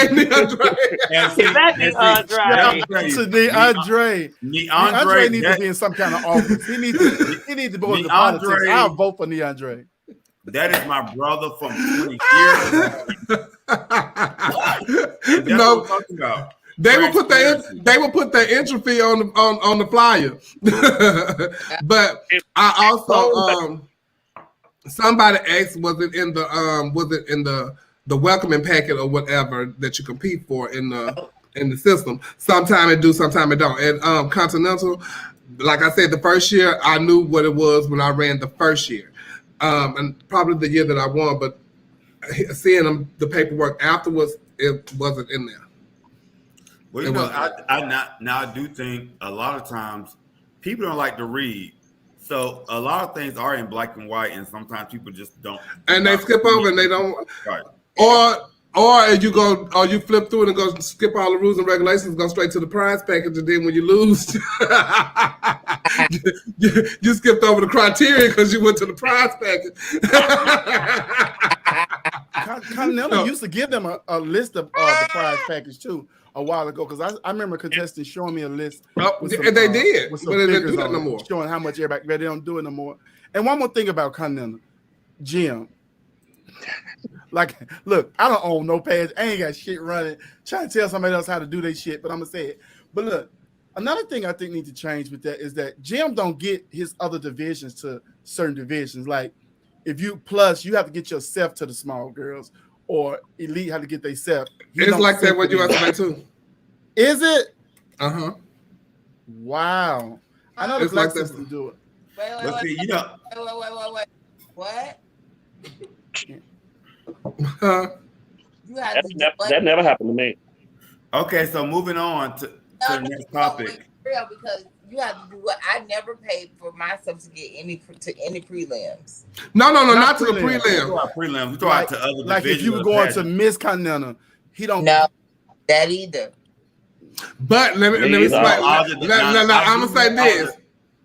DeAndre needs to be in some kind of office. He needs to go into politics. I'll vote for DeAndre. That is my brother from 20 years ago. No, they will put the entry fee on the flyer. But I also somebody asked, was it in the welcoming packet or whatever that you compete for in the system? Sometime it do, sometime it don't. And Continental, like I said, the first year I knew what it was when I ran the first year. And probably the year that I won, but seeing the paperwork afterwards, it wasn't in there. Well, you know, I do think a lot of times people don't like to read, so a lot of things are in black and white, and sometimes people just don't. And they skip over, and they don't. Right. Or you go, or you flip through it and go skip all the rules and regulations, go straight to the prize package, and then when you lose, you skipped over the criteria because you went to the prize package. Continental used to give them a list of the prize package too a while ago, because I remember contestants showing me a list. And they did, but they didn't do that no more. Showing how much everybody, they don't do it no more. And one more thing about Continental, Jim. Like, look, I don't own no page. I ain't got shit running. Trying to tell somebody else how to do their shit, but I'm gonna say it. But look, another thing I think needs to change with that is that Jim don't get his other divisions to certain divisions. Like, if you plus, you have to get yourself to the small girls, or elite have to get themselves. It's like that with USA too. Is it? Uh-huh. Wow. I know the black system do it. Wait. What? That never happened to me. Okay, so moving on to the next topic. Because you have to do what I never paid for myself to get any prelims. No, not to the prelim. Prelims. We talk to other like if you were going to Miss Continental, he don't know that either. But let me say, I'm gonna say this.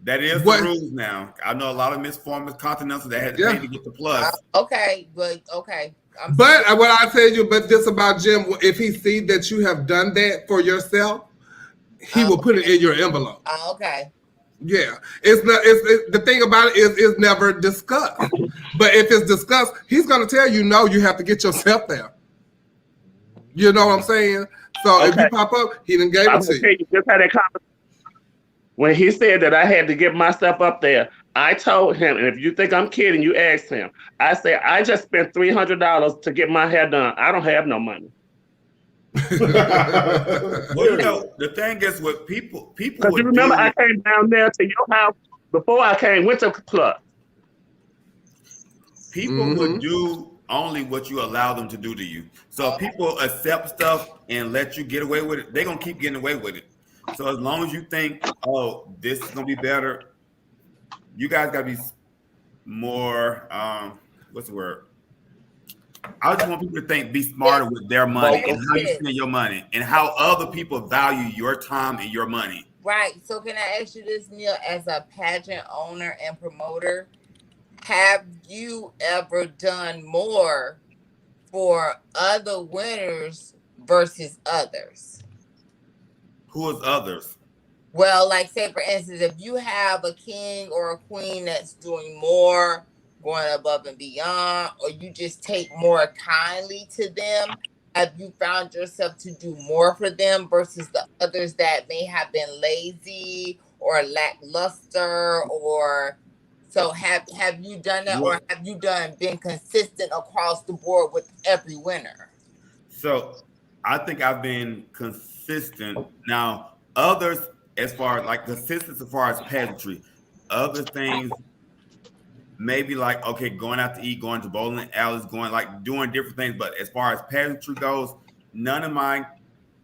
That is the rules now. I know a lot of Miss Continental that had to pay to get the plus. Okay, but okay. But what I tell you, but this about Jim, if he see that you have done that for yourself, he will put it in your envelope. Okay. Yeah, it's not. It's the thing about it is it's never discussed. But if it's discussed, he's gonna tell you no. You have to get yourself there. You know what I'm saying? So if you pop up, he didn't gave it to you. Just had that conversation. When he said that I had to get myself up there, I told him, and if you think I'm kidding, you asked him. I said, I just spent $300 to get my hair done. I don't have no money. Well, you know, the thing is with people. Because you remember, I came down there to your house before I went to Plus. People would do only what you allow them to do to you. So if people accept stuff and let you get away with it, they're gonna keep getting away with it. So as long as you think, oh, this is gonna be better, you guys gotta be more. What's the word? I just want people to think, be smarter with their money and how you spend your money and how other people value your time and your money. Right. So can I ask you this, Neil, as a pageant owner and promoter, have you ever done more for other winners versus others? Who is others? Well, like say for instance, if you have a king or a queen that's doing more going above and beyond, or you just take more kindly to them? Have you found yourself to do more for them versus the others that may have been lazy or lackluster? Or so have you done that, or have you been consistent across the board with every winner? So I think I've been consistent. Now, others, as far as like consistent as far as pageantry, other things maybe like, okay, going out to eat, going to bowling alleys, going like doing different things. But as far as pageantry goes, none of my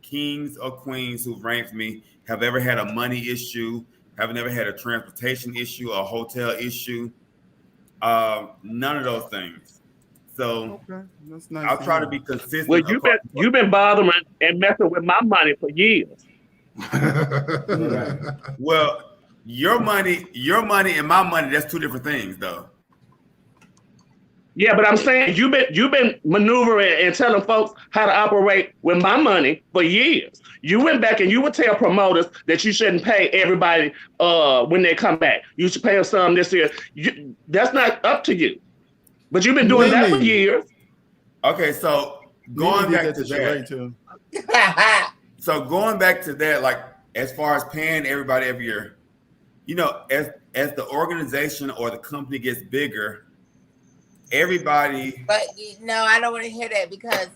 kings or queens who've ranked me have ever had a money issue, have never had a transportation issue, a hotel issue, none of those things. So that's nice. I'll try to be consistent. Well, you've been bothering and messing with my money for years. Well, your money and my money, that's two different things, though. Yeah, but I'm saying you've been maneuvering and telling folks how to operate with my money for years. You went back and you would tell promoters that you shouldn't pay everybody when they come back. You should pay them some this year. That's not up to you. But you've been doing that for years. Okay, so going back to that. So going back to that, like as far as paying everybody every year, you know, as the organization or the company gets bigger, everybody. But no, I don't want to hear that because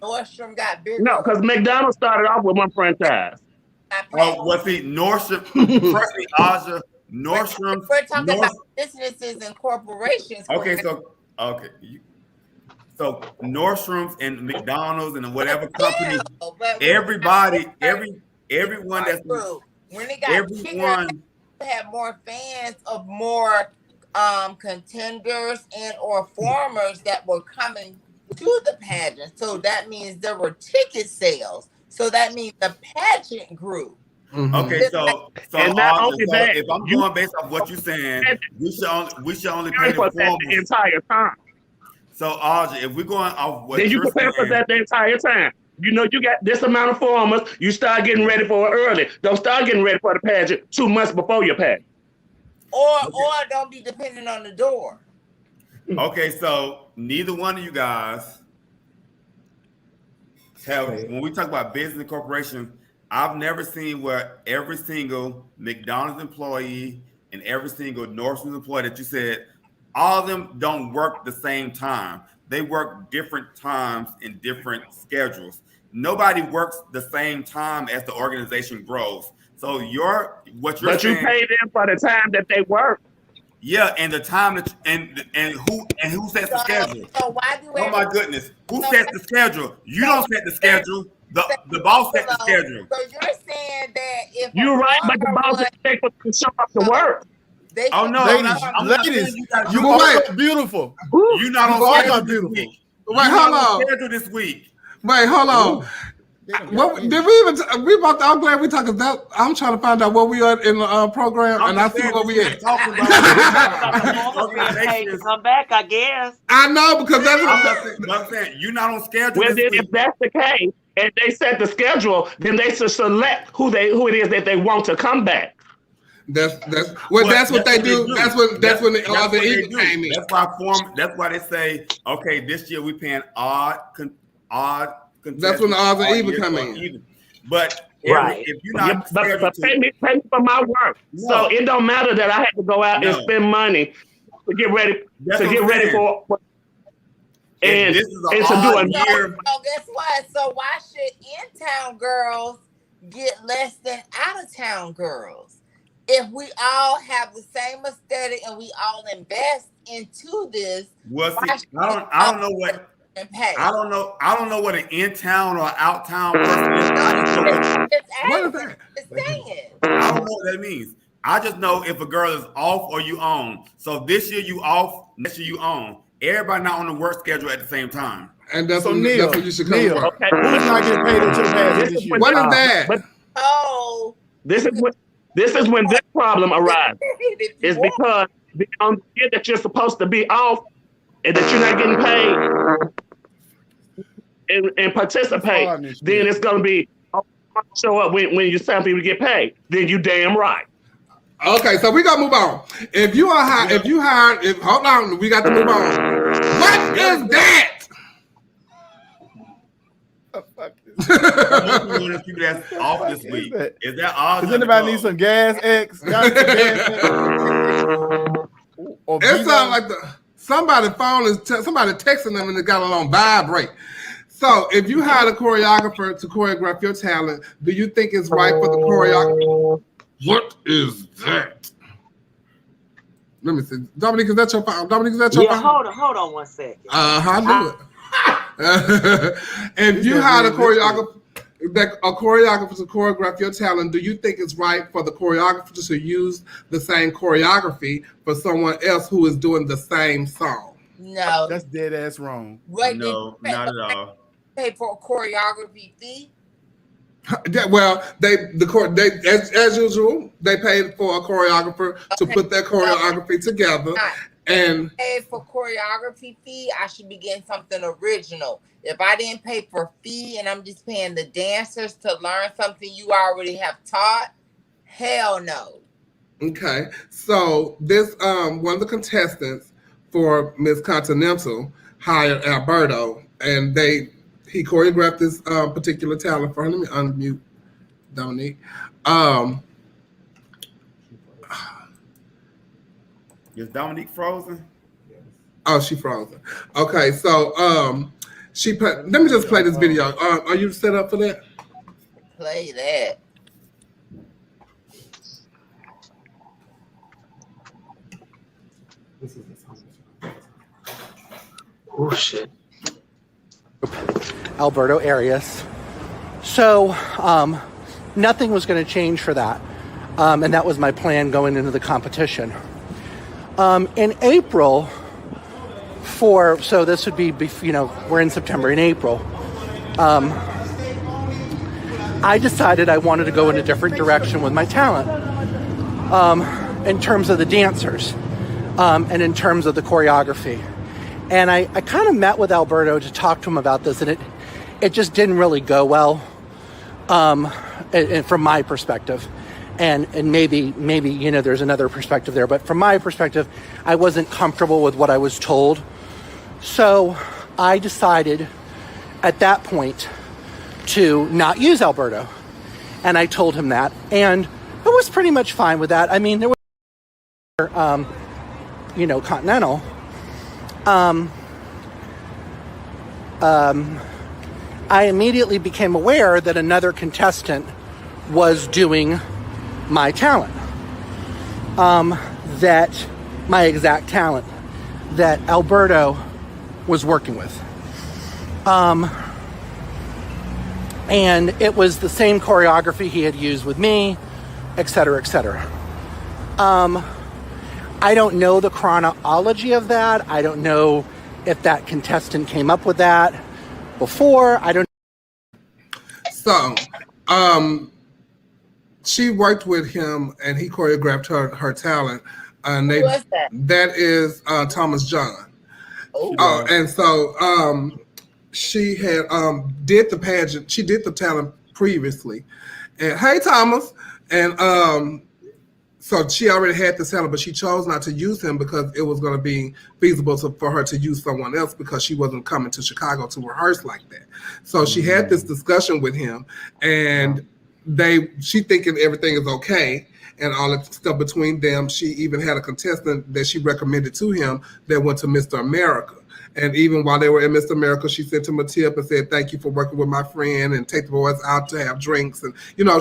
Nordstrom got bigger. No, because McDonald's started off with one franchise. Oh, well, see, Nordstrom, first Aja, Nordstrom. We're talking about businesses and corporations. Okay, so Nordstrom's and McDonald's and whatever company, everybody, everyone that's when they got bigger, they had more fans of more contenders and or formers that were coming to the pageant. So that means there were ticket sales. So that means the pageant grew. Mm-hmm. Okay, so if I'm going based off what you're saying, we should only pay the formers the entire time. So Aja, if we're going off what then you prepare for that the entire time. You know, you got this amount of formers, you start getting ready for it early. Don't start getting ready for the pageant 2 months before your pageant. Or don't be dependent on the door. Okay, so neither one of you guys when we talk about business and corporation, I've never seen where every single McDonald's employee and every single Nordstrom employee that you said, all of them don't work the same time. They work different times in different schedules. Nobody works the same time as the organization grows. So but you pay them for the time that they work. Yeah, and the time that and who sets the schedule? So why do my goodness, who sets the schedule? You don't set the schedule. The boss sets the schedule. So you're saying that if you're right, but the boss is able to show up to work. Oh no, ladies, you are beautiful. You're not on schedule beautiful. this week. Wait, hold on. Schedule this week. Wait, hold on. What did we even? We about. I'm glad we talking that. I'm trying to find out where we are in the program, and I see where we at. Come back, I guess. I know because that's what I'm saying. You're not on schedule. Well, then if that's the case, and they set the schedule, then they should select who it is that they want to come back. That's what they do. That's when the other even came in. That's why they say, okay, this year we paying odd. That's when the odds and even come in. But right, if you're not but pay me for my work. No. So it don't matter that I have to go out and spend money to get ready for and to do a year. So guess what? So why should in-town girls get less than out-of-town girls? If we all have the same aesthetic and we all invest into this, well, see, I don't know what. I don't know what an in-town or out-town person is. What is that? I don't know what that means. I just know if a girl is off or you on. So this year you off, next year you on. Everybody not on the work schedule at the same time. And that's what you should come Neil, from. okay. Who's not getting paid until pageant this year? What is that? This is when this problem arises. It's because on the year that you're supposed to be off and that you're not getting paid and participate, then it's going to be show up when you tell people to get paid. Then you damn right. Okay, so we gotta move on. If you are hired, hold on, we got to move on. What is that? People that's off this week. Is that all? Does anybody need some gas, X? Y'all need some gas, X? It sounds like somebody phone is somebody texting them and they got it on vibrate. So, if you hired a choreographer to choreograph your talent, do you think it's right for the choreographer? What is that? Let me see. Dominique, is that your phone? Dominique, is that your phone? Hold on 1 second. I'll do it. If you hired a choreographer to choreograph your talent, do you think it's right for the choreographer to use the same choreography for someone else who is doing the same song? No. That's dead ass wrong. Right? No, not at all. Pay for a choreography fee. Well, as usual, they paid for a choreographer to put their choreography together. And pay for choreography fee, I should be getting something original. If I didn't pay for fee and I'm just paying the dancers to learn something you already have taught, hell no. Okay, so this one of the contestants for Miss Continental hired Alberto, and he choreographed this particular talent for her. Let me unmute Dominique. Is Dominique frozen? Oh, she frozen. Okay, so let me just play this video. Are you set up for that? Play that. Oh shit. Alberto Arias. So nothing was going to change for that. And that was my plan going into the competition. In April, so this would be, we're in September. In April, I decided I wanted to go in a different direction with my talent in terms of the dancers and in terms of the choreography. And I kind of met with Alberto to talk to him about this, and it just didn't really go well from my perspective. And maybe there's another perspective there, but from my perspective, I wasn't comfortable with what I was told. So I decided at that point to not use Alberto, and I told him that, and it was pretty much fine with that. I mean, there was Continental. I immediately became aware that another contestant was doing my talent, that my exact talent that Alberto was working with. And it was the same choreography he had used with me, et cetera, et cetera. I don't know the chronology of that. I don't know if that contestant came up with that before. I don't. So, she worked with him, and he choreographed her talent. And Who was that? That is Thomas John. Oh. And so she had did the pageant. She did the talent previously. And hey, Thomas. And so she already had the talent, but she chose not to use him because it was going to be feasible for her to use someone else because she wasn't coming to Chicago to rehearse like that. So she had this discussion with him, and she thinking everything is okay and all that stuff between them. She even had a contestant that she recommended to him that went to Mr. America. And even while they were in Mr. America, she sent him a tip and said, "Thank you for working with my friend," and take the boys out to have drinks. And,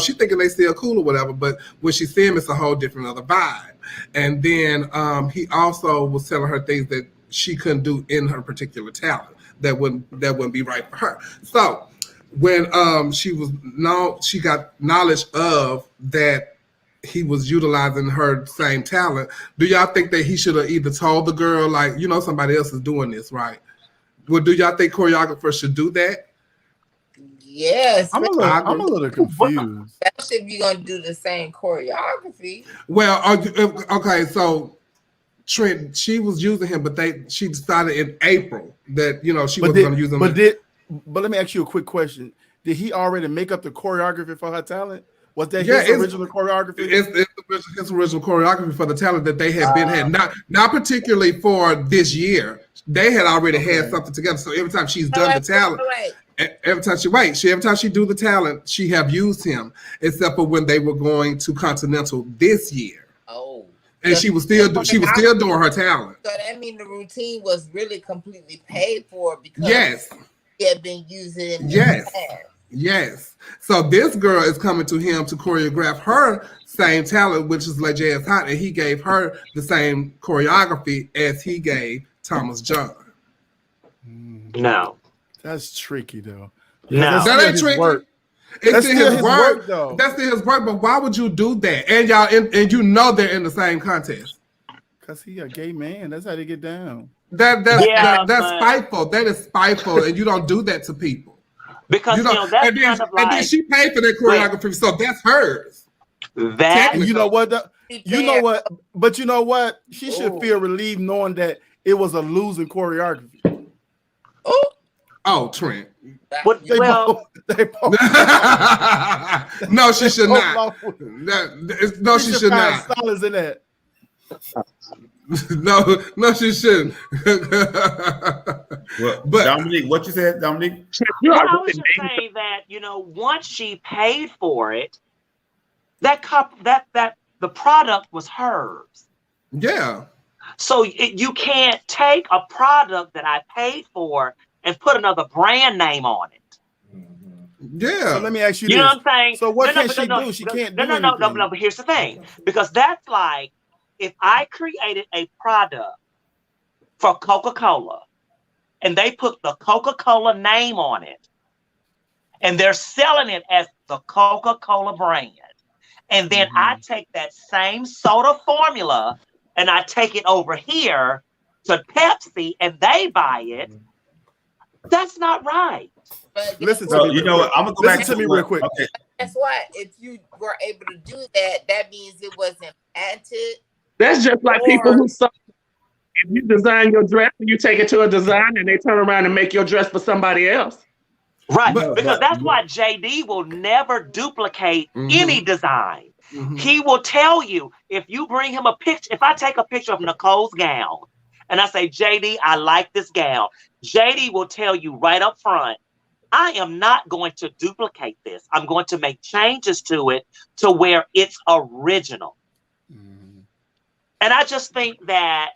she thinking they still cool or whatever. But when she see him, it's a whole different other vibe. And then he also was telling her things that she couldn't do in her particular talent that wouldn't be right for her. So when she got knowledge of that he was utilizing her same talent, do y'all think that he should have either told the girl, like, somebody else is doing this, right? Well, do y'all think choreographers should do that? Yes. I'm a little confused. Especially if you're going to do the same choreography. Well, okay, so Trent, she was using him, but she decided in April that, she wasn't going to use him. But let me ask you a quick question. Did he already make up the choreography for her talent? Was that his original choreography? It's his original choreography for the talent that they had had. Not particularly for this year. They had already had something together. So every time she's done the talent, every time she do the talent, she have used him, except for when they were going to Continental this year. Oh. And she was still doing her talent. So that means the routine was really completely paid for because he had been using it in the past. Yes. So this girl is coming to him to choreograph her same talent, which is Le Jazz Hot, and he gave her the same choreography as he gave Thomas John. No. That's tricky though. No. That ain't tricky. Work. It's still his work though. That's still his work, but why would you do that? And y'all and you know they're in the same contest. Because he a gay man. That's how they get down. That's spiteful. That is spiteful, and you don't do that to people. Because that's kind of like, and then she paid for that choreography, so that's hers. And you know what? But you know what? She should feel relieved knowing that it was a losing choreography. Oh, Trent. They both. No, she should not. No, she should not. Silence in that. No, she shouldn't. But Dominique, what you said, Dominique? I was just saying that once she paid for it, that the product was hers. Yeah. So you can't take a product that I paid for and put another brand name on it. Yeah. So let me ask you this. You know what I'm saying? So what can she do? She can't do anything. No, but here's the thing. Because that's like if I created a product for Coca-Cola and they put the Coca-Cola name on it and they're selling it as the Coca-Cola brand. And then I take that same soda formula and I take it over here to Pepsi and they buy it. That's not right. But listen to me. You know what? I'm gonna go back to me real quick. Okay. That's why if you were able to do that, that means it wasn't patented. That's just like people who if you design your dress and you take it to a designer and they turn around and make your dress for somebody else. Right, because that's why JD will never duplicate any design. He will tell you if you bring him a picture. If I take a picture of Nicole's gown and I say, JD, I like this gown, JD will tell you right up front, I am not going to duplicate this. I'm going to make changes to it to where it's original. And I just think that,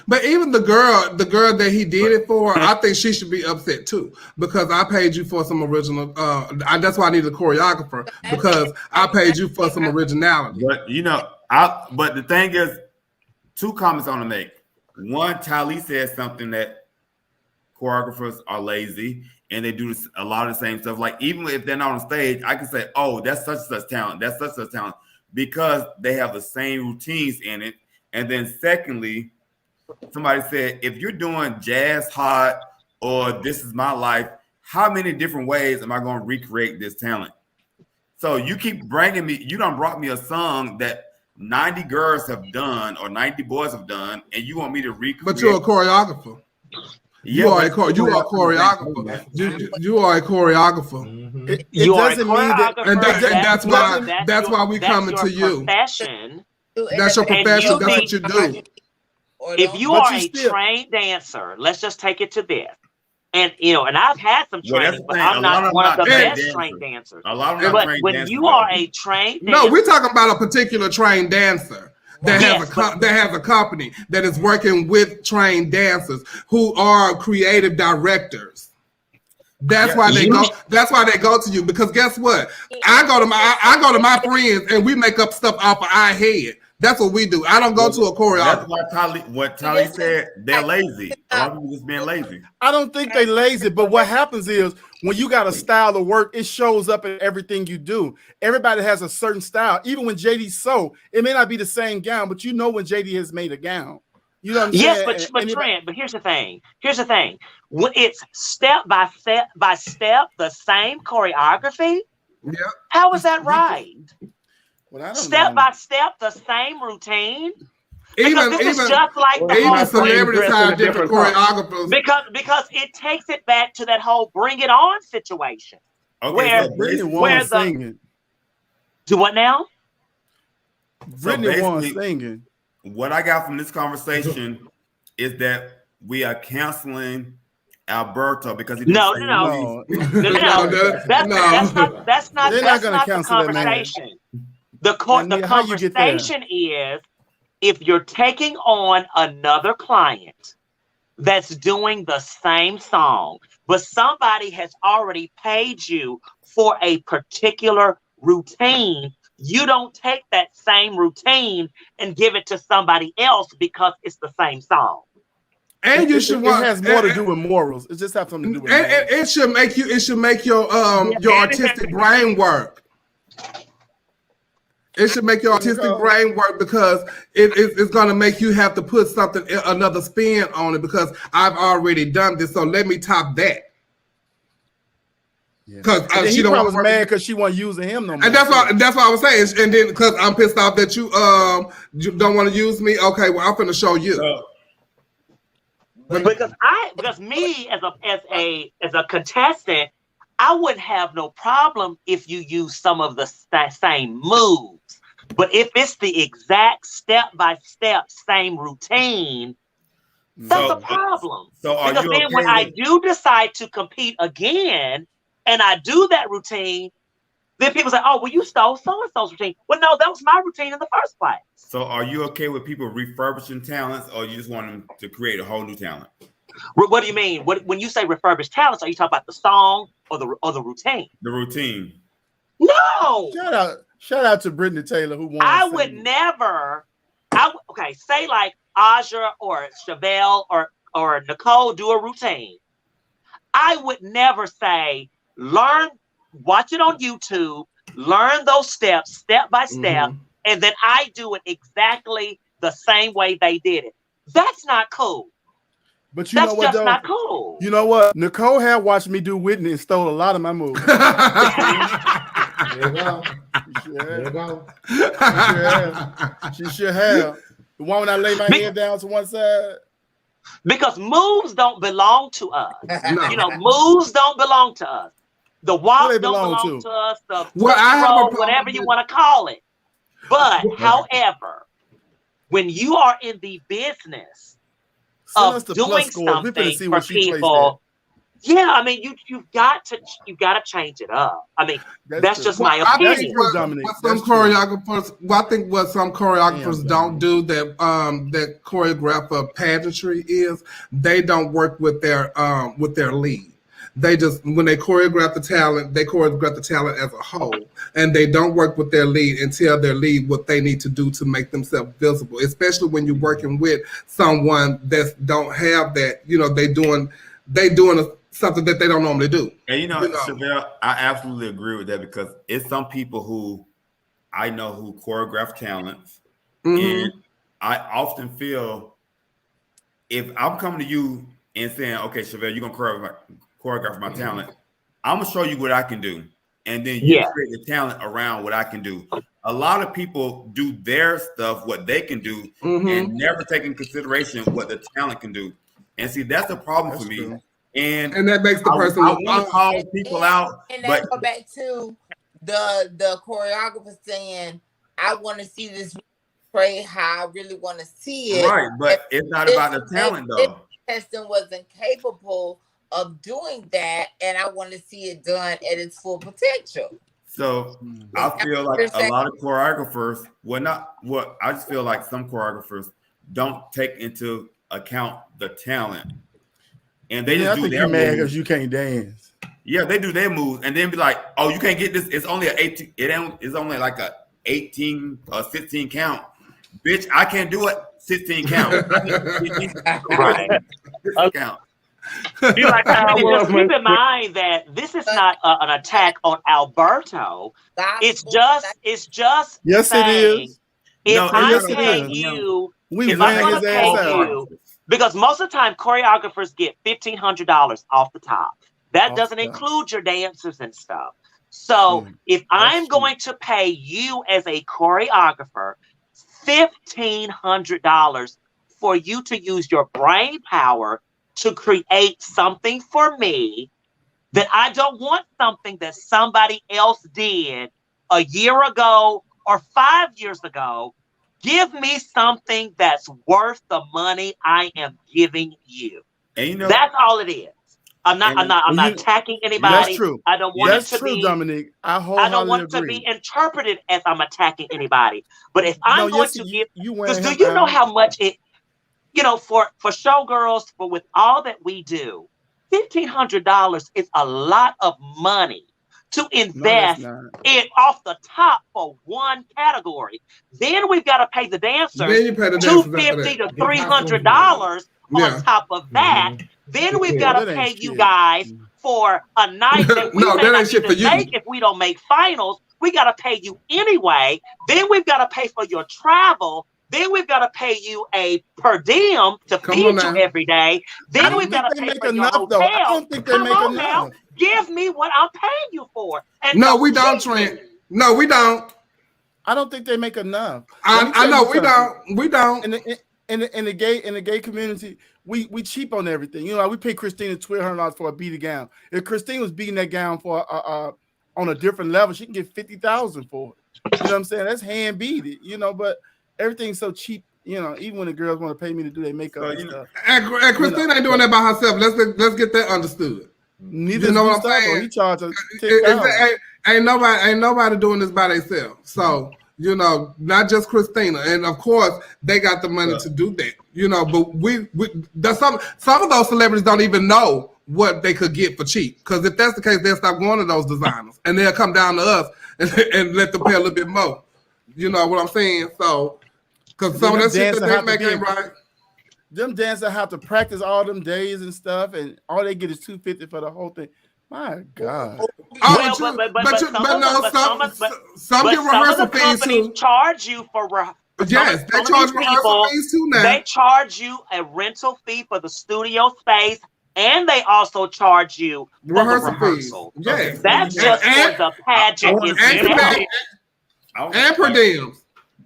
But even the girl that he did it for, I think she should be upset too because I paid you for some original. That's why I need a choreographer because I paid you for some originality. But but the thing is, two comments I want to make. One, Tali said something that choreographers are lazy and they do a lot of the same stuff. Like even if they're not on stage, I can say, "Oh, that's such and such talent. That's such and such talent," because they have the same routines in it. And then secondly, somebody said, if you're doing Jazz Hot or This Is My Life, how many different ways am I going to recreate this talent? So you keep bringing me, you done brought me a song that 90 girls have done or 90 boys have done, and you want me to recreate. But you're a choreographer. You are a choreographer. You are a choreographer. It doesn't mean that, and that's why we coming to you. Profession. That's your profession. That's what you do. If you are a trained dancer, let's just take it to this. And and I've had some training, but I'm not one of the best trained dancers. But when you are a trained dancer, no, we're talking about a particular trained dancer that has a company that is working with trained dancers who are creative directors. That's why they go. That's why they go to you because guess what? I go to my friends and we make up stuff off of our head. That's what we do. I don't go to a choreographer. That's why Tali said they're lazy. A lot of people just being lazy. I don't think they're lazy, but what happens is when you got a style of work, it shows up in everything you do. Everybody has a certain style. Even when JD sew, it may not be the same gown, but you know when JD has made a gown. You know what I'm saying? Yes, but Trent, but here's the thing. When it's step by step, the same choreography. Yeah. How is that right? Well, step by step, the same routine. Even just like celebrities have different choreographers. Because it takes it back to that whole bring it on situation. Okay, Brittany won singing. Do what now? Brittany won singing. What I got from this conversation is that we are canceling Alberto because he didn't No. That's not the conversation. The conversation is if you're taking on another client that's doing the same song, but somebody has already paid you for a particular routine, you don't take that same routine and give it to somebody else because it's the same song. And you should want. It has more to do with morals. It just has something to do with. It should make you. It should make your artistic brain work. It should make your artistic brain work because it's going to make you have to put another spin on it because I've already done this. So let me top that. Because she was mad because she wasn't using him no more. And that's what I was saying. And then because I'm pissed off that you don't want to use me. Okay, well I'm going to show you. Because me as a contestant, I wouldn't have no problem if you use some of the same moves. But if it's the exact step-by-step same routine, that's a problem. Because then when I do decide to compete again and I do that routine, then people say, oh, well, you stole so-and-so's routine. Well, no, that was my routine in the first place. So are you okay with people refurbishing talents or you just want them to create a whole new talent? What do you mean? When you say refurbished talents, are you talking about the song or the routine? The routine. No. Shout out to Brittany Taylor who won. I would never. Say like Aja or Chevelle or Nicole do a routine. I would never say watch it on YouTube, learn those steps step by step, and then I do it exactly the same way they did it. That's not cool. But you know what, though? Not cool. You know what? Nicole had watched me do Whitney and stole a lot of my moves. There you go. There you go. She should have. The one when I lay my head down to one side. Because moves don't belong to us. No. You know, moves don't belong to us. The walk don't belong to us. The whatever you want to call it. But, however, when you are in the business of doing something for people, yeah, I mean, you've got to change it up. I mean, that's just my opinion. I think what some choreographers don't do that choreographer pageantry is they don't work with their lead. They just, when they choreograph the talent as a whole, and they don't work with their lead and tell their lead what they need to do to make themselves visible, especially when you're working with someone that don't have that, they doing something that they don't normally do. And Chevelle, I absolutely agree with that because it's some people who I know who choreograph talents, and I often feel if I'm coming to you and saying, okay, Chevelle, you're gonna choreograph my talent, I'm gonna show you what I can do, and then you create the talent around what I can do. A lot of people do their stuff, what they can do, and never take in consideration what the talent can do. And see, that's a problem for me. And that makes the person I want to call people out. And that go back to the choreographer saying, I want to see this play how I really want to see it. Right, but it's not about the talent though. Contestant wasn't capable of doing that, and I want to see it done at its full potential. So I feel like a lot of choreographers, I just feel like some choreographers don't take into account the talent. And they just do their moves because you can't dance. Yeah, they do their moves and then be like, "Oh, you can't get this. It's only it's only like a 18 or 16 count, bitch. I can't do it. 16 count. Right? Count." Keep in mind that this is not an attack on Alberto. It's just yes, saying, it is. If I pay you, if I'm going to pay you. Because most of the time, choreographers get $1,500 off the top. That doesn't include your dancers and stuff. So if I'm going to pay you as a choreographer $1,500 for you to use your brain power to create something for me that I don't want something that somebody else did a year ago or 5 years ago. Give me something that's worth the money I am giving you. And you know, that's all it is. I'm not attacking anybody. That's true. I don't want That's it to true, be, Dominique. I don't want it to be interpreted as I'm attacking anybody. But if I'm going to give, because do you know how much it, for showgirls, but with all that we do, $1,500 is a lot of money to invest in off the top for one category. Then we've got to pay the dancers $250 to $300 on top of that. Then we've got to pay you guys for a night that we may not even make if we don't make finals. We got to pay you anyway. Then we've got to pay for your travel. Then we've got to pay you a per diem to feed you every day. Then we've got to pay for your hotel. I don't think they make enough. Now, give me what I'm paying you for. And no, we don't, Trent. No, we don't. I don't think they make enough. I know we don't. We don't. In the gay community, we cheap on everything. We pay Christina $1,200 for a beaded gown. If Christine was beating that gown for on a different level, she can get $50,000 for it. You know what I'm saying? That's hand beaded. But everything's so cheap. Even when the girls want to pay me to do their makeup and stuff. And Christine ain't doing that by herself. Let's get that understood. Neither what I'm saying. He charges ain't nobody doing this by themselves. So not just Christina, and of course they got the money to do that. But some of those celebrities don't even know what they could get for cheap. Because if that's the case, they'll stop going to those designers and they'll come down to us and let them pay a little bit more. You know what I'm saying? So, because some of that shit that they make ain't right. Them dancers have to practice all them days and stuff, and all they get is $250 for the whole thing. My God. Some get rehearsal fees too. Charge you for yes, they charge rehearsal fees too now. They charge you a rental fee for the studio space, and they also charge you for the rehearsal. Yes, that's just for the pageant. And per diems.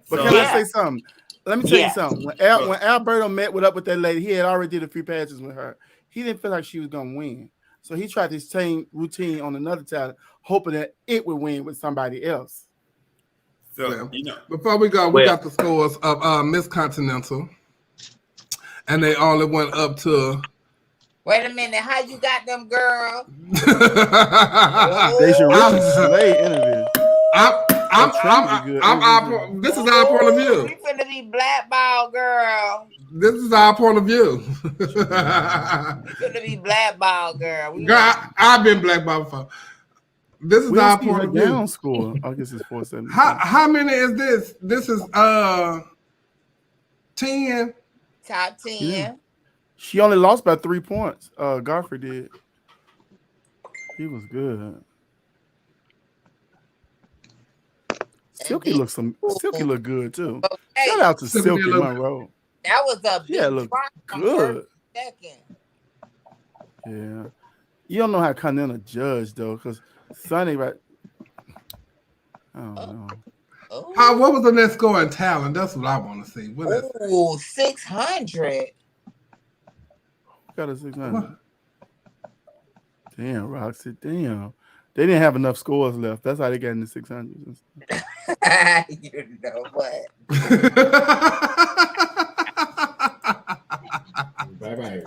But can I say something? Let me tell you something. When Alberto met with that lady, he had already did a few pageants with her. He didn't feel like she was gonna win. So he tried this same routine on another talent, hoping that it would win with somebody else. So before we go, we got the scores of Miss Continental. And they only went up to Wait a minute, how you got them, girl? They should really slay interview. This is our point of view. We finna be blackballed, girl. This is our point of view. We finna be blackballed, girl. I've been blackballed before. This is our point of view. Down score. I guess it's 470. How many is this? This is 10. Top 10. Yeah. She only lost by 3 points. Godfrey did. He was good. Silky look good too. Okay. Shout out to Silky Monroe. That was a big look good. Yeah. You don't know how Continental judge though, because Sonny right. I don't know. What was the next score in talent? That's what I want to see. Oh, 600. Got a 600. Damn, Roxy. Damn. They didn't have enough scores left. That's how they got in the 600s. You know what? Bye-bye.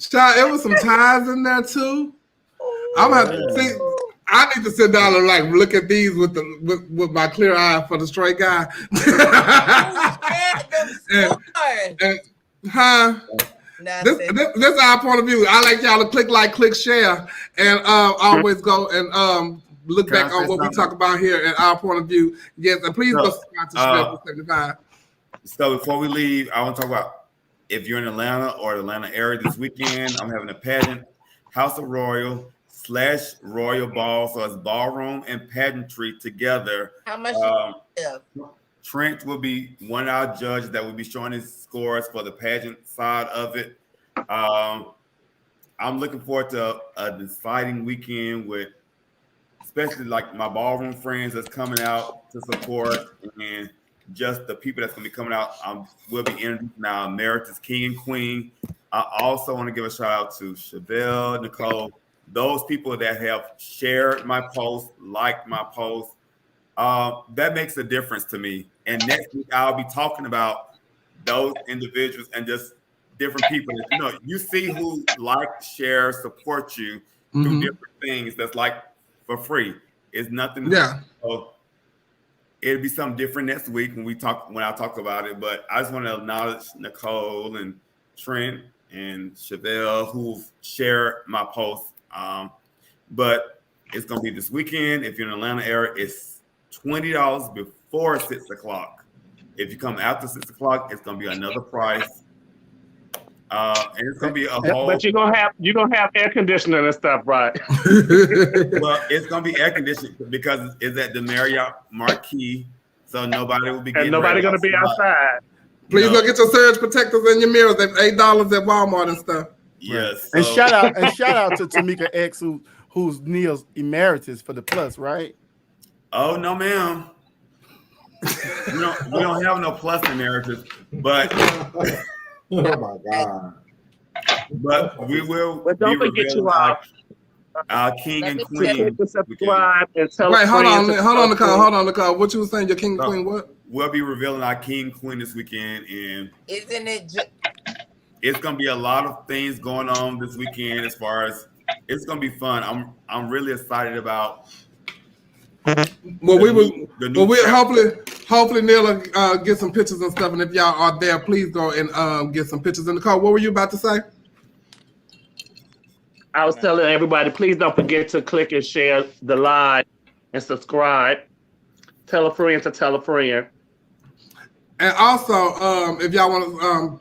Child, it was some ties in there too. I'm gonna have to see. I need to sit down and look at these with my clear eye for the straight guy. This is our point of view. I like y'all to click, share, and always go and look back on what we talk about here and our point of view. Yes, and please go subscribe to Special 75. So before we leave, I want to talk about if you're in Atlanta or the Atlanta area this weekend. I'm having a pageant, House of Royal / Royal Ball. So it's ballroom and pageantry together. How much? Trent will be one of our judges that will be showing his scores for the pageant side of it. I'm looking forward to an exciting weekend with especially like my ballroom friends that's coming out to support, and just the people that's going to be coming out. We'll be introducing now Emeritus King and Queen. I also want to give a shout out to Chevelle, Nicole, those people that have shared my post, liked my post. That makes a difference to me. And next week I'll be talking about those individuals and just different people. You know, you see who like, share, support you through different things that's like for free. It's nothing. Yeah. So it'll be something different next week when I talk about it. But I just want to acknowledge Nicole and Trent and Chevelle who've shared my post. But it's gonna be this weekend. If you're in the Atlanta area, it's $20 before 6 o'clock. If you come after 6 o'clock, it's gonna be another price. And it's gonna be a whole. But you're gonna have air conditioning and stuff, right? Well, it's gonna be air conditioning because it's at the Marriott Marquis, so nobody will be. And nobody gonna be outside. Please go get your surge protectors and your mirrors. They're $8 at Walmart and stuff. Yes. And shout out to Tamika X, who's Neil's emeritus for the Plus, right? Oh no, ma'am. we don't have no Plus emeritus, but. Oh my God! But we will. But don't forget you all. Our King and Queen. Subscribe and tell. Wait, hold on, Nicole. What you were saying? Your King and Queen? What? We'll be revealing our King and Queen this weekend, and isn't it? It's gonna be a lot of things going on this weekend. As far as it's gonna be fun. I'm really excited about. Well, hopefully Neil will get some pictures and stuff. And if y'all are there, please go and get some pictures. In the car. What were you about to say? I was telling everybody, please don't forget to click and share the live and subscribe. Tell a friend to tell a friend. And also, if y'all want to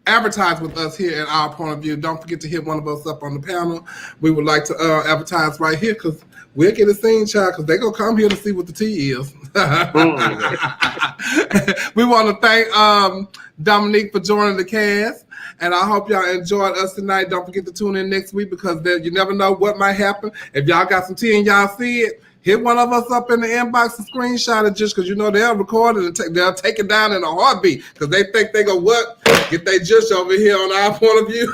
advertise with us here at Our Point of View, don't forget to hit one of us up on the panel. We would like to advertise right here because we'll get a scene, child, because they're going to come here to see what the tea is. We want to thank Dominique for joining the cast, and I hope y'all enjoyed us tonight. Don't forget to tune in next week because you never know what might happen. If y'all got some tea and y'all see it, hit one of us up in the inbox and screenshot it just because you know they'll record it and they'll take it down in a heartbeat because they think they go what? Get they just over here on Our Point of View.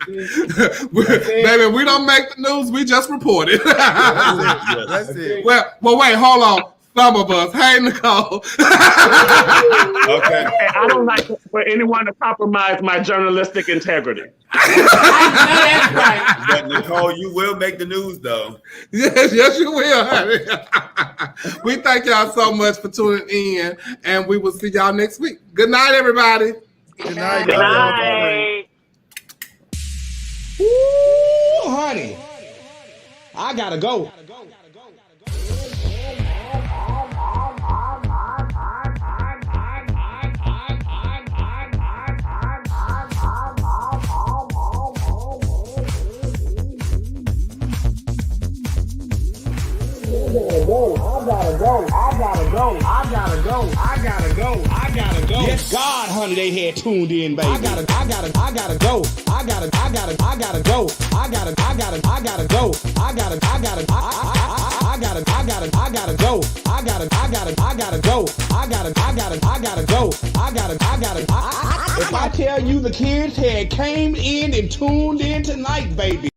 Baby, we don't make the news, we just report it. That's it. Well, wait, hold on. Some of us. Hey, Nicole. Okay. I don't like for anyone to compromise my journalistic integrity. That's right. But Nicole, you will make the news, though. Yes, you will, honey. We thank y'all so much for tuning in, and we will see y'all next week. Good night, everybody. Good night. Good night. Ooh, honey, I gotta go. I gotta go. Yes, God, honey, they had tuned in, baby. I gotta go. I gotta go. I gotta go. I gotta go. If I tell you the kids had came in and tuned in tonight, baby.